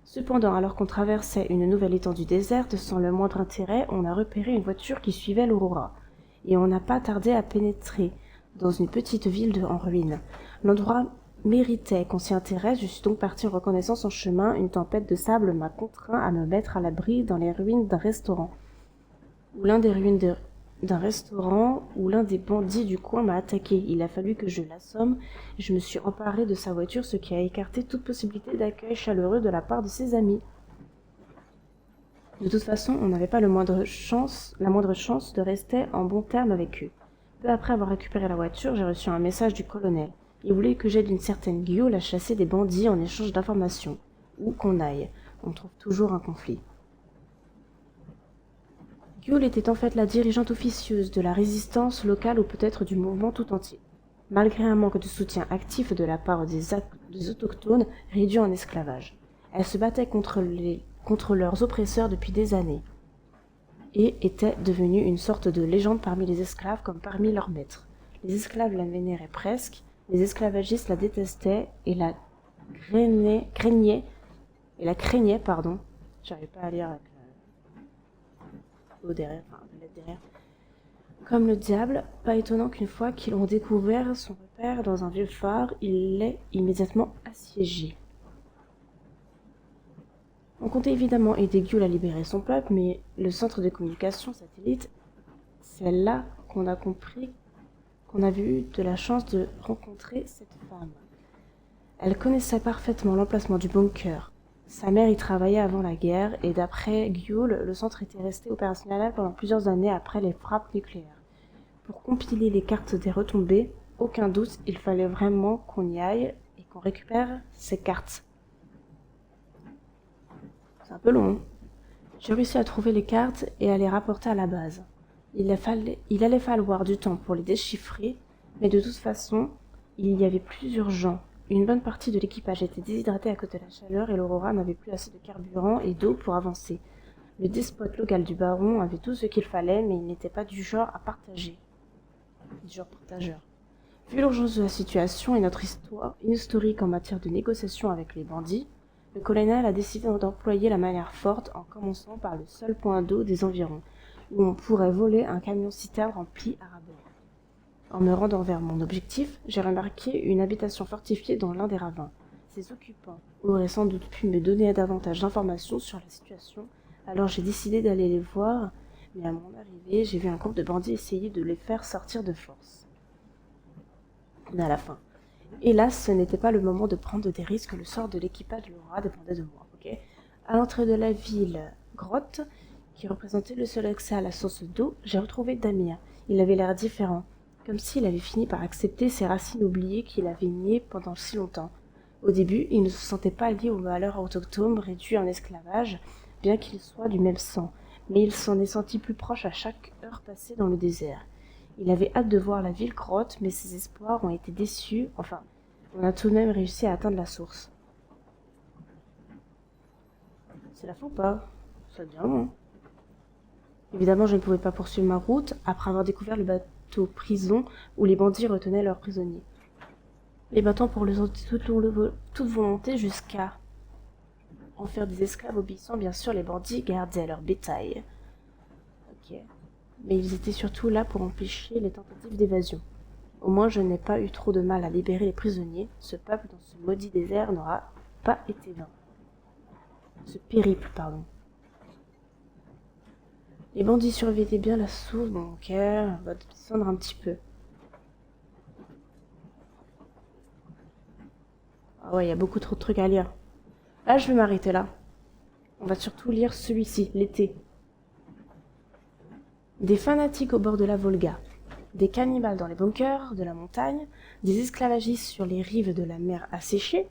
Cependant, alors qu'on traversait une nouvelle étendue déserte, sans le moindre intérêt, on a repéré une voiture qui suivait l'Aurora. Et on n'a pas tardé à pénétrer dans une petite ville en ruine. L'endroit méritait qu'on s'y intéresse, je suis donc partie en reconnaissance en chemin. Une tempête de sable m'a contraint à me mettre à l'abri dans les ruines d'un restaurant. Ou l'un des ruines d'un restaurant où l'un des bandits du coin m'a attaqué. Il a fallu que je l'assomme et je me suis emparée de sa voiture, ce qui a écarté toute possibilité d'accueil chaleureux de la part de ses amis. De toute façon, on n'avait pas la moindre chance de rester en bon terme avec eux. Peu après avoir récupéré la voiture, j'ai reçu un message du colonel. Il voulait que j'aide une certaine Gyul à chasser des bandits en échange d'informations. Où qu'on aille, on trouve toujours un conflit. Gyul était en fait la dirigeante officieuse de la résistance locale ou peut-être du mouvement tout entier. Malgré un manque de soutien actif de la part des autochtones réduits en esclavage. Elle se battait contre leurs oppresseurs depuis des années et était devenue une sorte de légende parmi les esclaves comme parmi leurs maîtres. Les esclaves la vénéraient presque, les esclavagistes la détestaient et la craignaient, j'arrive pas à lire avec le derrière, enfin la lettre derrière. Comme le diable, pas étonnant qu'une fois qu'ils ont découvert son repère dans un vieux phare, il l'ait immédiatement assiégé. On comptait évidemment aider Gyul à libérer son peuple, mais le centre de communication satellite, c'est là qu'on a compris qu'on avait eu de la chance de rencontrer cette femme. Elle connaissait parfaitement l'emplacement du bunker. Sa mère y travaillait avant la guerre, et d'après Gyul, le centre était resté opérationnel pendant plusieurs années après les frappes nucléaires. Pour compiler les cartes des retombées, aucun doute, il fallait vraiment qu'on y aille et qu'on récupère ces cartes. C'est un peu long. J'ai réussi à trouver les cartes et à les rapporter à la base. Il allait falloir du temps pour les déchiffrer, mais de toute façon, il y avait plus urgent. Une bonne partie de l'équipage était déshydratée à cause de la chaleur et l'Aurora n'avait plus assez de carburant et d'eau pour avancer. Le despote local du baron avait tout ce qu'il fallait, mais il n'était pas du genre à partager. Du genre partageur. Vu l'urgence de la situation et notre historique en matière de négociation avec les bandits, le colonel a décidé d'employer la manière forte en commençant par le seul point d'eau des environs, où on pourrait voler un camion-citerne rempli à rabord. En me rendant vers mon objectif, j'ai remarqué une habitation fortifiée dans l'un des ravins. Ses occupants auraient sans doute pu me donner davantage d'informations sur la situation, alors j'ai décidé d'aller les voir, mais à mon arrivée, j'ai vu un groupe de bandits essayer de les faire sortir de force. Mais à la fin. Hélas, ce n'était pas le moment de prendre des risques, le sort de l'équipage de l'Aurora dépendait de moi. À l'entrée de la ville grotte, qui représentait le seul accès à la source d'eau, j'ai retrouvé Damir. Il avait l'air différent, comme s'il avait fini par accepter ces racines oubliées qu'il avait niées pendant si longtemps. Au début, il ne se sentait pas lié aux valeurs autochtones réduits en esclavage, bien qu'ils soient du même sang, mais il s'en est senti plus proche à chaque heure passée dans le désert. Il avait hâte de voir la ville grotte, mais ses espoirs ont été déçus. Enfin, on a tout de même réussi à atteindre la source. C'est la fin ou pas? Ça devient long. Évidemment, je ne pouvais pas poursuivre ma route après avoir découvert le bateau prison où les bandits retenaient leurs prisonniers. Les battants pour les autres toute volonté jusqu'à en faire des esclaves obéissants, bien sûr, les bandits gardaient leur bétail. Ok. Mais ils étaient surtout là pour empêcher les tentatives d'évasion. Au moins, je n'ai pas eu trop de mal à libérer les prisonniers. Ce peuple dans ce maudit désert n'aura pas été vain. Ce périple, pardon. Les bandits surveillaient bien la source, bon ok, on va descendre un petit peu. Ah ouais, il y a beaucoup trop de trucs à lire. Là, je vais m'arrêter là. On va surtout lire celui-ci, l'été. Des fanatiques au bord de la Volga, des cannibales dans les bunkers de la montagne, des esclavagistes sur les rives de la mer asséchée,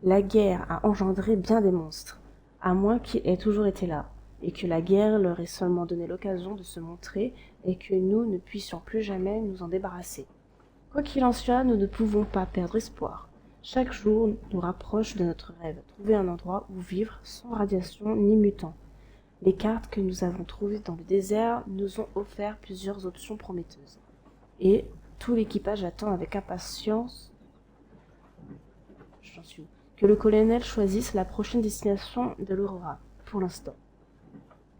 la guerre a engendré bien des monstres, à moins qu'ils aient toujours été là, et que la guerre leur ait seulement donné l'occasion de se montrer et que nous ne puissions plus jamais nous en débarrasser. Quoi qu'il en soit, nous ne pouvons pas perdre espoir. Chaque jour nous rapproche de notre rêve, trouver un endroit où vivre sans radiation ni mutant. Les cartes que nous avons trouvées dans le désert nous ont offert plusieurs options prometteuses. Et tout l'équipage attend avec impatience que le colonel choisisse la prochaine destination de l'Aurora, pour l'instant.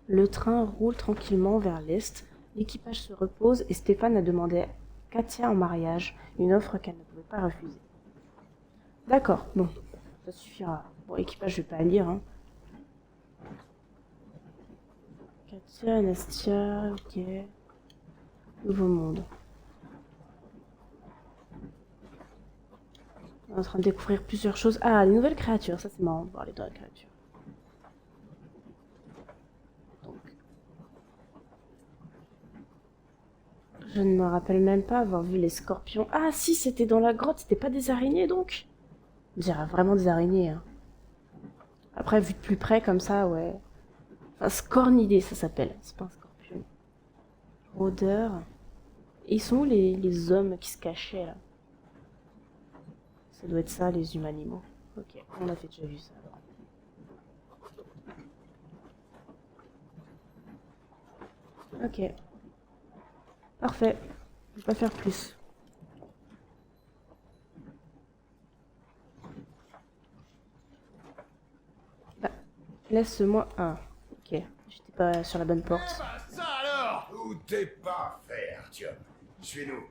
Le train roule tranquillement vers l'est, l'équipage se repose et Stéphane a demandé Katia en mariage, une offre qu'elle ne pouvait pas refuser. D'accord, bon, ça suffira. Bon, équipage, je vais pas lire, hein. Katia, Nastia, ok. Nouveau monde. On est en train de découvrir plusieurs choses. Ah, les nouvelles créatures, ça c'est marrant de voir les nouvelles créatures. Donc. Je ne me rappelle même pas avoir vu les scorpions. Ah si, c'était dans la grotte, c'était pas des araignées donc? On dirait vraiment des araignées, hein. Après, vu de plus près comme ça, ouais. Enfin, scornidé, ça s'appelle. C'est pas un scorpion. Rôdeur. Et ils sont où les hommes qui se cachaient, là? Ça doit être ça, les humains-animaux. Ok, on a fait déjà vu ça, alors. Ok. Parfait. Je vais pas faire plus. Bah, laisse-moi un. Ok, j'étais pas sur la bonne porte. Eh ben, ça alors! Où t'es pas faire, Artyom. Suis-nous.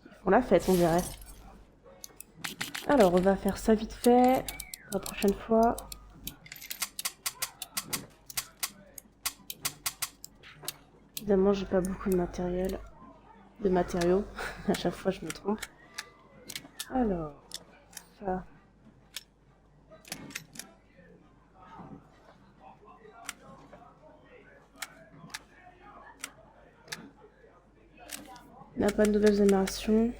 Ils font la fête, on dirait. Alors, on va faire ça vite fait. La prochaine fois. Évidemment, j'ai pas beaucoup de matériel. De matériaux. À chaque fois, je me trompe. Alors, ça. Il n'y a pas de nouvelles émanations.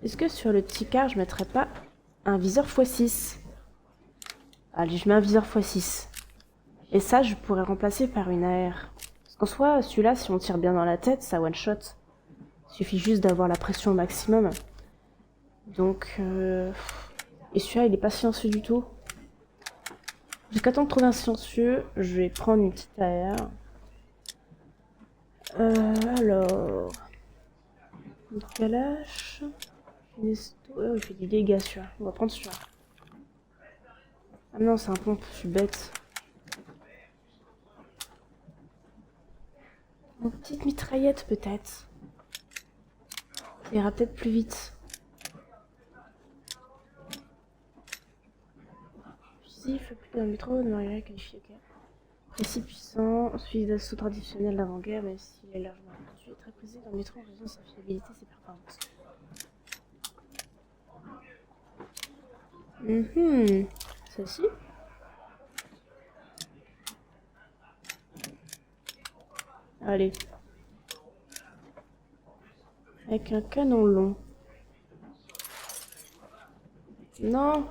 Est-ce que sur le Ticard, je mettrais pas un viseur x6? Allez, je mets un viseur x6. Et ça, je pourrais remplacer par une AR. Parce qu'en soi, celui-là, si on tire bien dans la tête, ça one-shot. Il suffit juste d'avoir la pression au maximum. Donc, et celui-là, il est pas silencieux du tout. Jusqu'à temps de trouver un silencieux, je vais prendre une petite AR. Alors... Kalash... Oh, il fait des dégâts celui-là. On va prendre celui-là. Ah non, c'est un pompe, je suis bête. Une petite mitraillette peut-être. Ça ira peut-être plus vite. Fusil, fait plus d'un métro, de Maria qualifié, ok. Précis puissant, suivi d'assaut traditionnel d'avant-guerre, même s'il est largement répandu et très prisé dans le métro en raison de sa fiabilité et ses performances. Celle-ci. Allez, Avec un canon long. Non.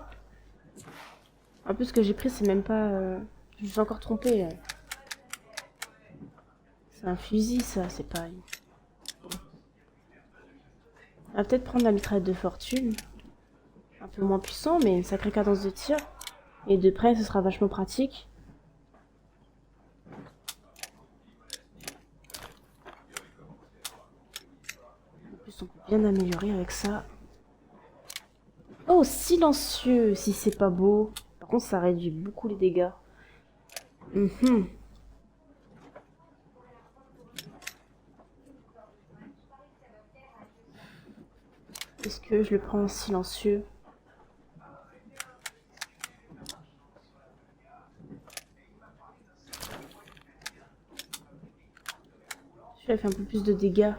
En plus, ce que j'ai pris, c'est même pas... Je me suis encore trompée. C'est un fusil, ça, c'est pas... On va peut-être prendre la mitraillette de fortune. Un peu moins puissant, mais une sacrée cadence de tir. Et de près, ce sera vachement pratique. En plus, on peut bien améliorer avec ça. Oh, silencieux, si c'est pas beau. Par contre, ça réduit beaucoup les dégâts. Est-ce que je le prends en silencieux? Celui-là fait un peu plus de dégâts.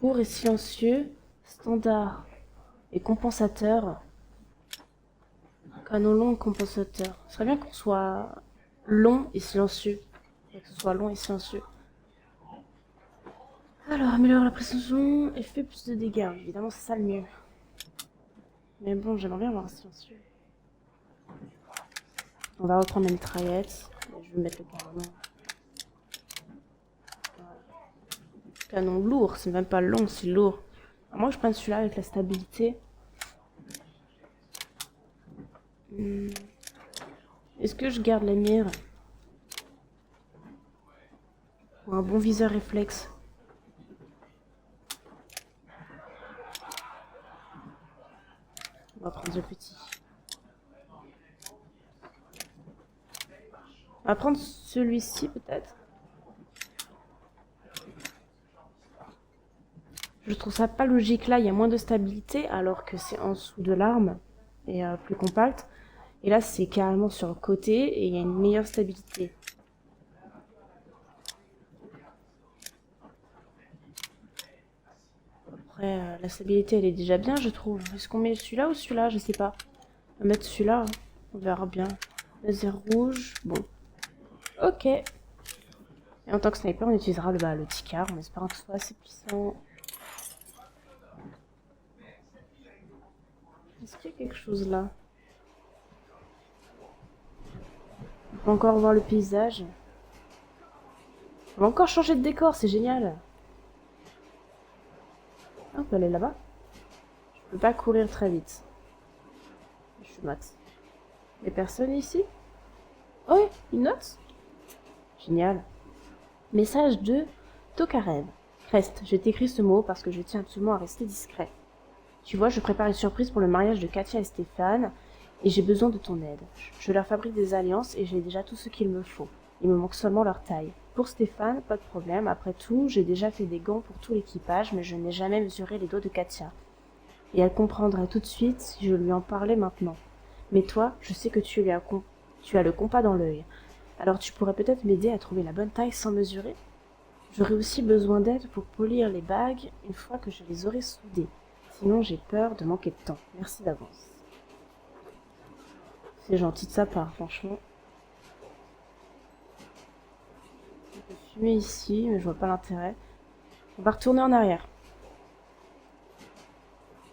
Court et silencieux. Standard et compensateur. Canon long et compensateur. Ce serait bien qu'on soit long et silencieux. Que ce soit long et silencieux. Alors, améliore la précision et fait plus de dégâts. Évidemment, c'est ça le mieux. Mais bon, j'aimerais bien avoir un silencieux. On va reprendre la mitraillette. Je vais mettre le canon. Voilà. Canon lourd, c'est même pas long, c'est lourd. Alors moi, je prends celui-là avec la stabilité. Est-ce que je garde la mire? Pour un bon viseur réflexe. On va prendre le petit. On va prendre celui-ci peut-être. Je trouve ça pas logique là, il y a moins de stabilité alors que c'est en dessous de l'arme et plus compact. Et là c'est carrément sur le côté et il y a une meilleure stabilité. Après la stabilité elle est déjà bien je trouve. Est-ce qu'on met celui-là ou celui-là? Je sais pas. On va mettre celui-là, hein. On verra bien. Laser rouge, bon. Ok. Et en tant que sniper, on utilisera le Ticard en espérant que ce soit assez puissant. Est-ce qu'il y a quelque chose là? On peut encore voir le paysage. On va encore changer de décor, c'est génial. Ah, on peut aller là-bas. Je peux pas courir très vite. Je suis mat. Il y a personne ici? Oh, une note? Génial. Message de Tokarev. Reste, je t'écris ce mot parce que je tiens absolument à rester discret. Tu vois, je prépare une surprise pour le mariage de Katia et Stéphane et j'ai besoin de ton aide. Je leur fabrique des alliances et j'ai déjà tout ce qu'il me faut. Il me manque seulement leur taille. Pour Stéphane, pas de problème. Après tout, j'ai déjà fait des gants pour tout l'équipage, mais je n'ai jamais mesuré les doigts de Katia. Et elle comprendrait tout de suite si je lui en parlais maintenant. Mais toi, je sais que tu as le compas dans l'œil. Alors tu pourrais peut-être m'aider à trouver la bonne taille sans mesurer? J'aurais aussi besoin d'aide pour polir les bagues une fois que je les aurai soudées. Sinon j'ai peur de manquer de temps. Merci d'avance. C'est gentil de sa part, franchement. On peut fumer ici, mais je vois pas l'intérêt. On va retourner en arrière.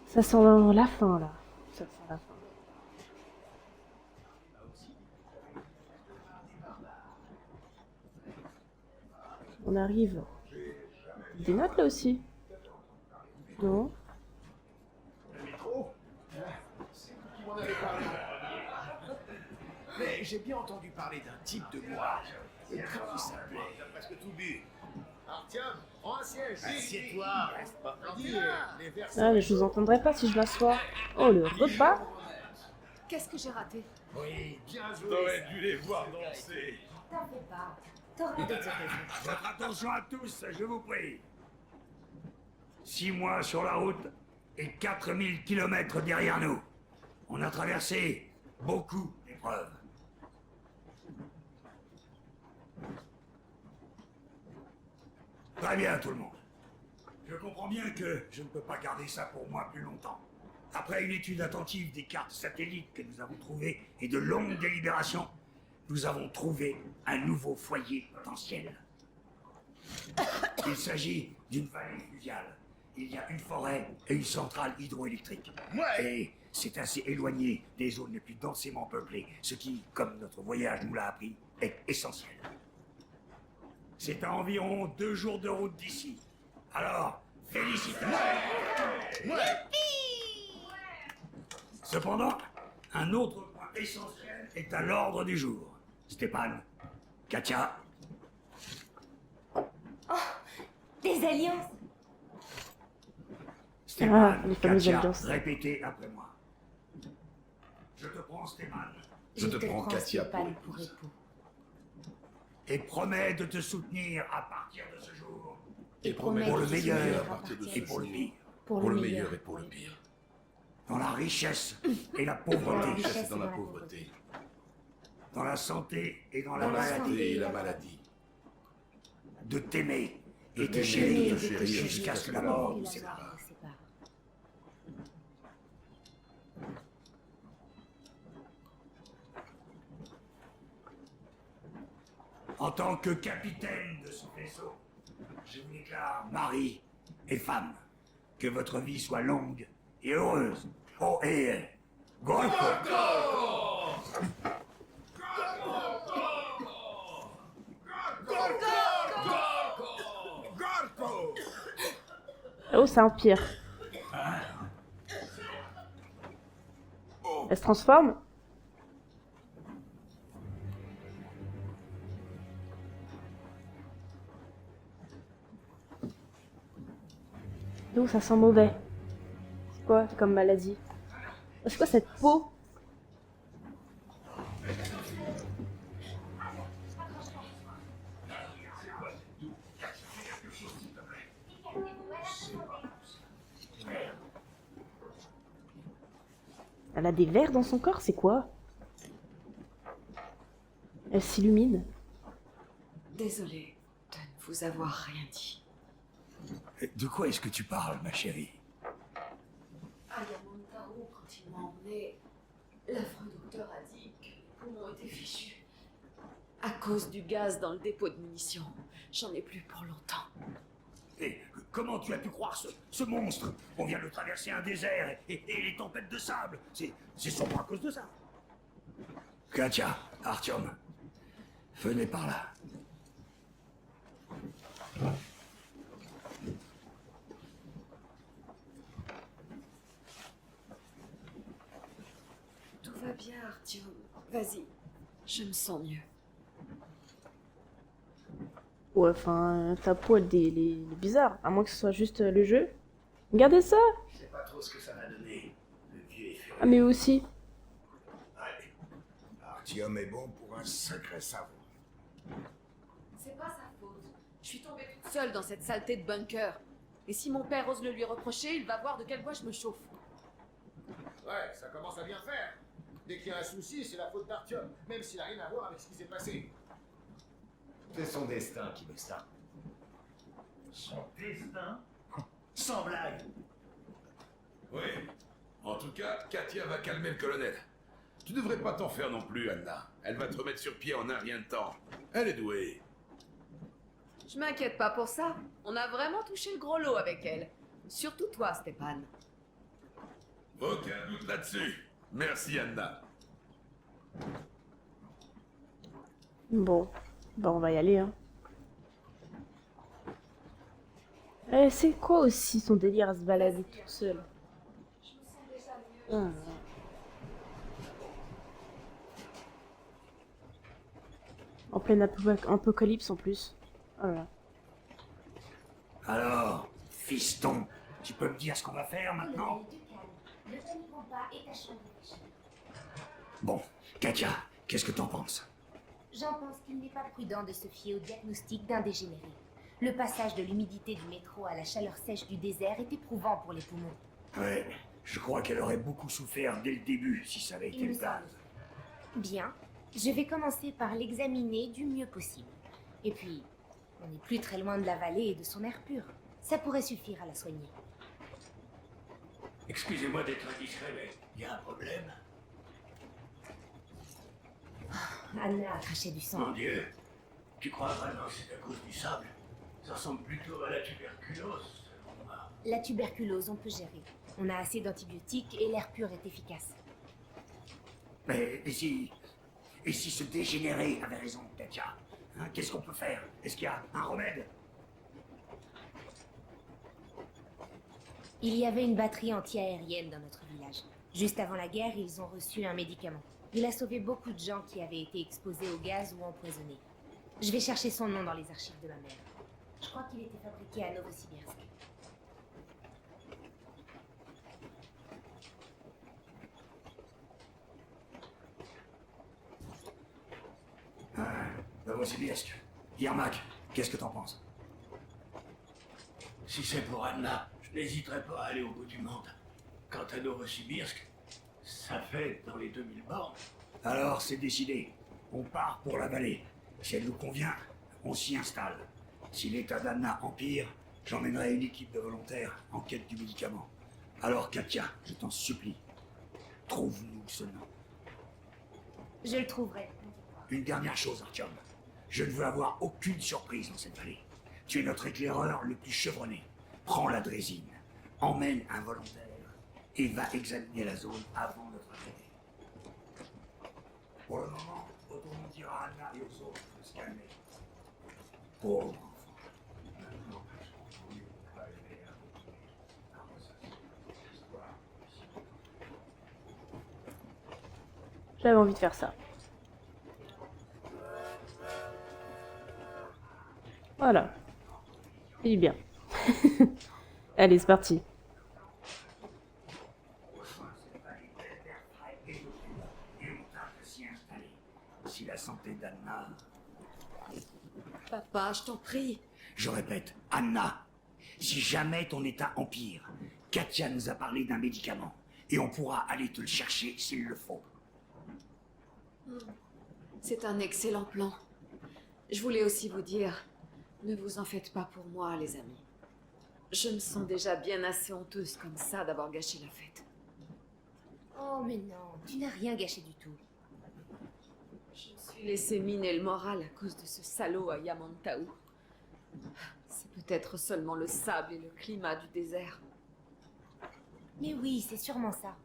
Ça sent la fin, là. Ça sent la fin. On arrive. Des notes, là, aussi? Non. Mais j'ai bien entendu parler d'un type de moi. Comment il s'appelait? T'as presque tout bu. Tiens, prends un siège. Assieds-toi, reste pas. Ah, mais je vous entendrai pas si je m'assois. Oh, le repas. Qu'est-ce que j'ai raté? Oui, bien joué. T'aurais dû les voir danser. T'en fais pas. T'aurais dû te raison. Votre attention à tous, je vous prie. 6 mois sur la route et 4000 kilomètres derrière nous. On a traversé beaucoup d'épreuves. Très bien, tout le monde. Je comprends bien que je ne peux pas garder ça pour moi plus longtemps. Après une étude attentive des cartes satellites que nous avons trouvées et de longues délibérations, nous avons trouvé un nouveau foyer potentiel. Il s'agit d'une vallée fluviale il y a une forêt et une centrale hydroélectrique. Ouais. Et c'est assez éloigné des zones les plus densément peuplées, ce qui, comme notre voyage nous l'a appris, est essentiel. C'est à environ 2 jours de route d'ici. Alors, félicitations. Cependant, un autre point essentiel est à l'ordre du jour. Stéphane, Katia, Des alliances. Stéphane, les fameuses Katia, alliances. répétez après moi. Je te prends Stéphane. Je te prends Stéphane pour époux. Et promets de te soutenir à partir de ce jour. Et promets pour de le te meilleur soutenir à partir de et ce pour le jour. pire. Pour le meilleur et pour le pire. Dans la richesse et la Dans la pauvreté. richesse et dans la pauvreté. Dans la santé et dans la Dans la maladie. santé et la maladie. De t'aimer De et de t'aimer chérir et de te chérir jusqu'à ce que la mort nous sépare. En tant que capitaine de ce vaisseau, je vous déclare mari et femme. Que votre vie soit longue et heureuse. Oh, et Oh, c'est un pire. Elle se transforme? Oh, ça sent mauvais. C'est quoi comme maladie? C'est quoi cette peau? Elle a des vers dans son corps, c'est quoi? Elle s'illumine. Désolée de ne vous avoir rien dit. de quoi est-ce que tu parles, ma chérie? À Yamantaro, quand il m'a emmené, l'affreux docteur a dit que les poumons étaient fichus. À cause du gaz dans le dépôt de munitions. J'en ai plus pour longtemps. Et comment tu as pu croire ce monstre? On vient de traverser un désert et les tempêtes de sable. C'est sûrement à cause de ça. Katia, Artyom, venez par là. Tout va bien, Artyom. Vas-y, je me sens mieux. Ouais, enfin, ta peau, elle est bizarre. À moins que ce soit juste le jeu. Regardez ça! Je sais pas trop ce que ça va donner. Le vieux est furieux. Ah, mais eux aussi. Ouais. Artyom est bon pour un sacré savon. C'est pas sa faute. Je suis tombée toute seule dans cette saleté de bunker. Et si mon père ose le lui reprocher, il va voir de quelle voie je me chauffe. Ouais, ça commence à bien faire. Dès qu'il y a un souci, c'est la faute d'Artyom, même s'il n'a rien à voir avec ce qui s'est passé. C'est son destin qui veut ça. Son destin? Sans blague. Oui. En tout cas, Katia va calmer le colonel. Tu devrais pas t'en faire non plus, Anna. Elle va te remettre sur pied en un rien de temps. Elle est douée. Je m'inquiète pas pour ça. On a vraiment touché le gros lot avec elle. Surtout toi, Stéphane. Aucun doute là-dessus. Merci, Anna. Bon. Bah, on va y aller, hein. C'est quoi aussi son délire à se balader toute seule? Ah. En pleine apocalypse en plus. Oh là là. Alors, fiston, tu peux me dire ce qu'on va faire maintenant? Ne paniquons pas et tâchons de réfléchir. Bon, Katia, qu'est-ce que t'en penses? J'en pense qu'il n'est pas prudent de se fier au diagnostic d'un dégénéré. Le passage de l'humidité du métro à la chaleur sèche du désert est éprouvant pour les poumons. Ouais, je crois qu'elle aurait beaucoup souffert dès le début si ça avait été Il me le cas. semble. Bien, je vais commencer par l'examiner du mieux possible. Et puis, on n'est plus très loin de la vallée et de son air pur. Ça pourrait suffire à la soigner. Excusez-moi d'être indiscret, mais il y a un problème. Anna a craché du sang. Mon Dieu, tu crois vraiment que c'est à cause du sable? Ça ressemble plutôt à la tuberculose, selon moi. La tuberculose, on peut gérer. On a assez d'antibiotiques et l'air pur est efficace. Mais et si ce dégénéré avait raison, Katia? Hein, qu'est-ce qu'on peut faire? Est-ce qu'il y a un remède? Il y avait une batterie anti-aérienne dans notre village. Juste avant la guerre, ils ont reçu un médicament. Il a sauvé beaucoup de gens qui avaient été exposés au gaz ou empoisonnés. Je vais chercher son nom dans les archives de ma mère. Je crois qu'il était fabriqué à Novosibirsk. Novosibirsk. Yermak, qu'est-ce que t'en penses? Si c'est pour Anna, je n'hésiterai pas à aller au bout du monde. Quant à Novosibirsk, ça fait dans les 2000 bornes. Alors, c'est décidé. On part pour la vallée. Si elle nous convient, on s'y installe. Si l'état d'Anna empire, j'emmènerai une équipe de volontaires en quête du médicament. Alors, Katia, je t'en supplie, trouve-nous ce nom. Je le trouverai. Une dernière chose, Artyom. Je ne veux avoir aucune surprise dans cette vallée. Tu es notre éclaireur le plus chevronné. Prends la drésine, emmène un volontaire et va examiner la zone avant notre arrivée. Pour le moment, retournons dire à Anna et aux autres de se calmer. Pauvre enfant. Maintenant, on ne peut pas aider à continuer à ressasser cette histoire. J'avais envie de faire ça. Voilà. Il est bien. Allez, c'est parti. Si la santé d'Anna... Papa, je t'en prie. Je répète, Anna, si jamais ton état empire, Katia nous a parlé d'un médicament et on pourra aller te le chercher s'il le faut. C'est un excellent plan. Je voulais aussi vous dire, ne vous en faites pas pour moi, les amis. Je me sens déjà bien assez honteuse comme ça d'avoir gâché la fête. Oh, mais non, tu n'as rien gâché du tout. Je me suis laissé miner le moral à cause de ce salaud à Yamantaou. C'est peut-être seulement le sable et le climat du désert. Mais oui, c'est sûrement ça.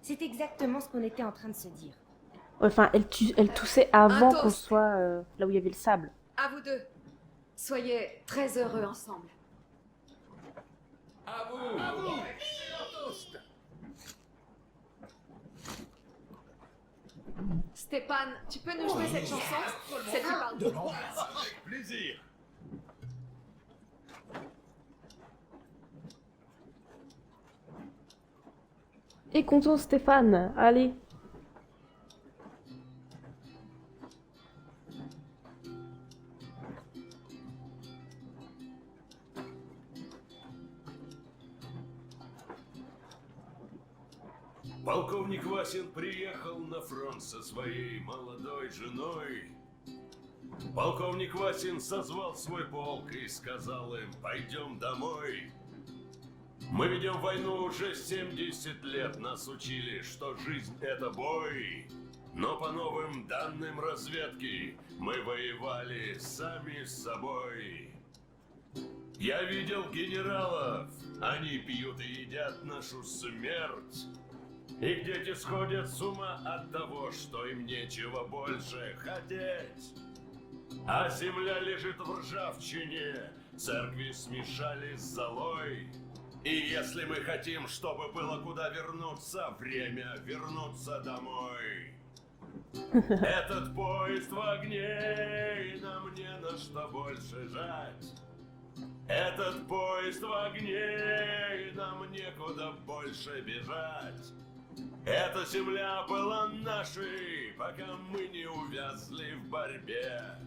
C'est exactement ce qu'on était en train de se dire. Ouais, enfin, elle toussait avant toast. qu'on soit là où il y avait le sable. À vous deux. Soyez très heureux ensemble. À vous! À vous! Excellent toast! Stéphane, tu peux nous jouer cette chanson? Celle qui parle de Avec plaisir! Et comptons Stéphane, allez. Полковник Васин приехал на фронт со своей молодой женой. Полковник Васин созвал свой полк и сказал им: пойдем домой. Мы ведем войну уже 70 лет, нас учили, что жизнь это бой. Но по новым данным разведки мы воевали сами с собой. Я видел генералов, они пьют и едят нашу смерть. Их дети сходят с ума от того, что им нечего больше хотеть. А земля лежит в ржавчине, церкви смешались с золой. И если мы хотим, чтобы было куда вернуться, время вернуться домой. Этот поезд в огне, и нам не на что больше жать. Этот поезд в огне, и нам некуда больше бежать. Эта земля была нашей, пока мы не увязли в борьбе.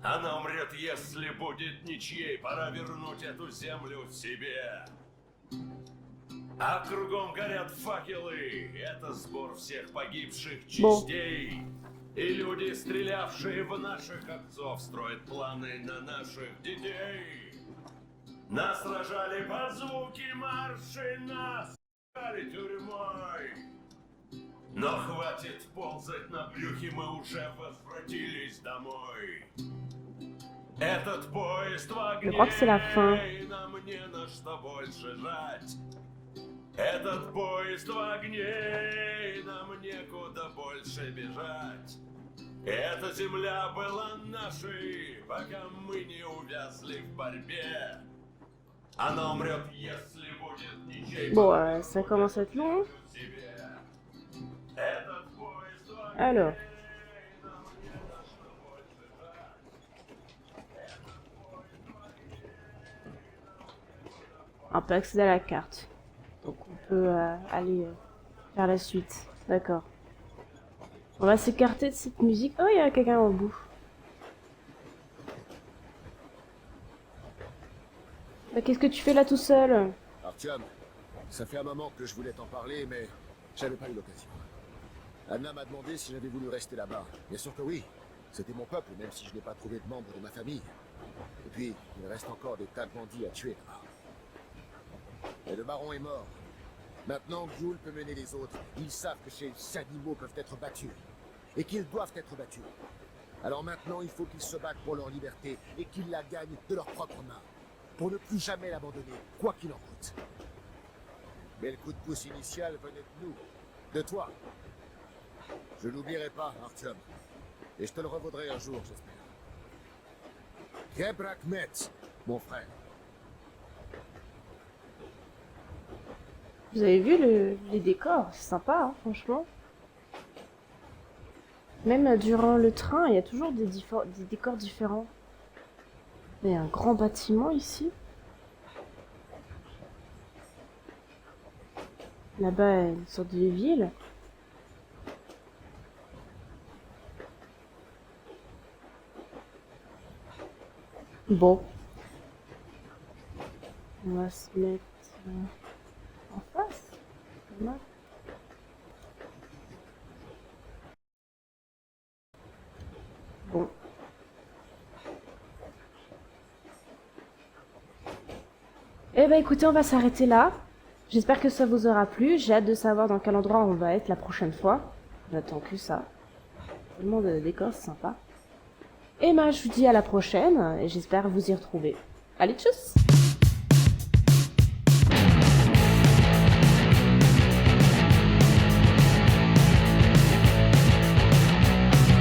Она умрет, если будет ничьей, пора вернуть эту землю себе. А кругом горят факелы, это сбор всех погибших частей. И люди, стрелявшие в наших отцов, строят планы на наших детей. Нас сражали под звуки маршей, нас сражали тюрьмой. Но хватит ползать на брюхе, мы уже возвратились домой. Этот поезд в огне, Je crois que c'est la fin. нам не на что больше жать. Этот поезд в огне, нам некуда больше бежать. Эта земля была нашей, пока мы не увязли в борьбе. Она умрет, если будет ничей. Bon, ça commence à être long. Alors. On peut accéder à la carte. Donc on peut aller faire la suite. D'accord. On va s'écarter de cette musique. Oh, il y a quelqu'un au bout. Bah, qu'est-ce que tu fais là tout seul? Artyom, ça fait un moment que je voulais t'en parler, mais j'avais pas eu l'occasion. Anna m'a demandé si j'avais voulu rester là-bas. Bien sûr que oui. C'était mon peuple, même si je n'ai pas trouvé de membres de ma famille. Et puis, il reste encore des tas de bandits à tuer là-bas. Et le baron est mort. Maintenant, Gyul peut mener les autres. Ils savent que ces animaux peuvent être battus. Et qu'ils doivent être battus. Alors maintenant, il faut qu'ils se battent pour leur liberté et qu'ils la gagnent de leurs propres mains. Pour ne plus jamais l'abandonner, quoi qu'il en coûte. Mais le coup de pouce initial venait de nous. De toi. Je n'oublierai pas, Artyom. Et je te le revaudrai un jour, j'espère. Kebrak Metz, mon frère. Vous avez vu les décors? C'est sympa, hein, franchement. Même durant le train, il y a toujours des décors différents. Il y a un grand bâtiment ici. Là-bas, il y a une sorte de ville. Bon. On va se mettre en face. Pas mal. Bon. Eh ben écoutez, on va s'arrêter là. J'espère que ça vous aura plu. J'ai hâte de savoir dans quel endroit on va être la prochaine fois. J'attends que ça. Tellement de décors, c'est sympa. Et ben je vous dis à la prochaine et j'espère vous y retrouver. Allez, tchuss!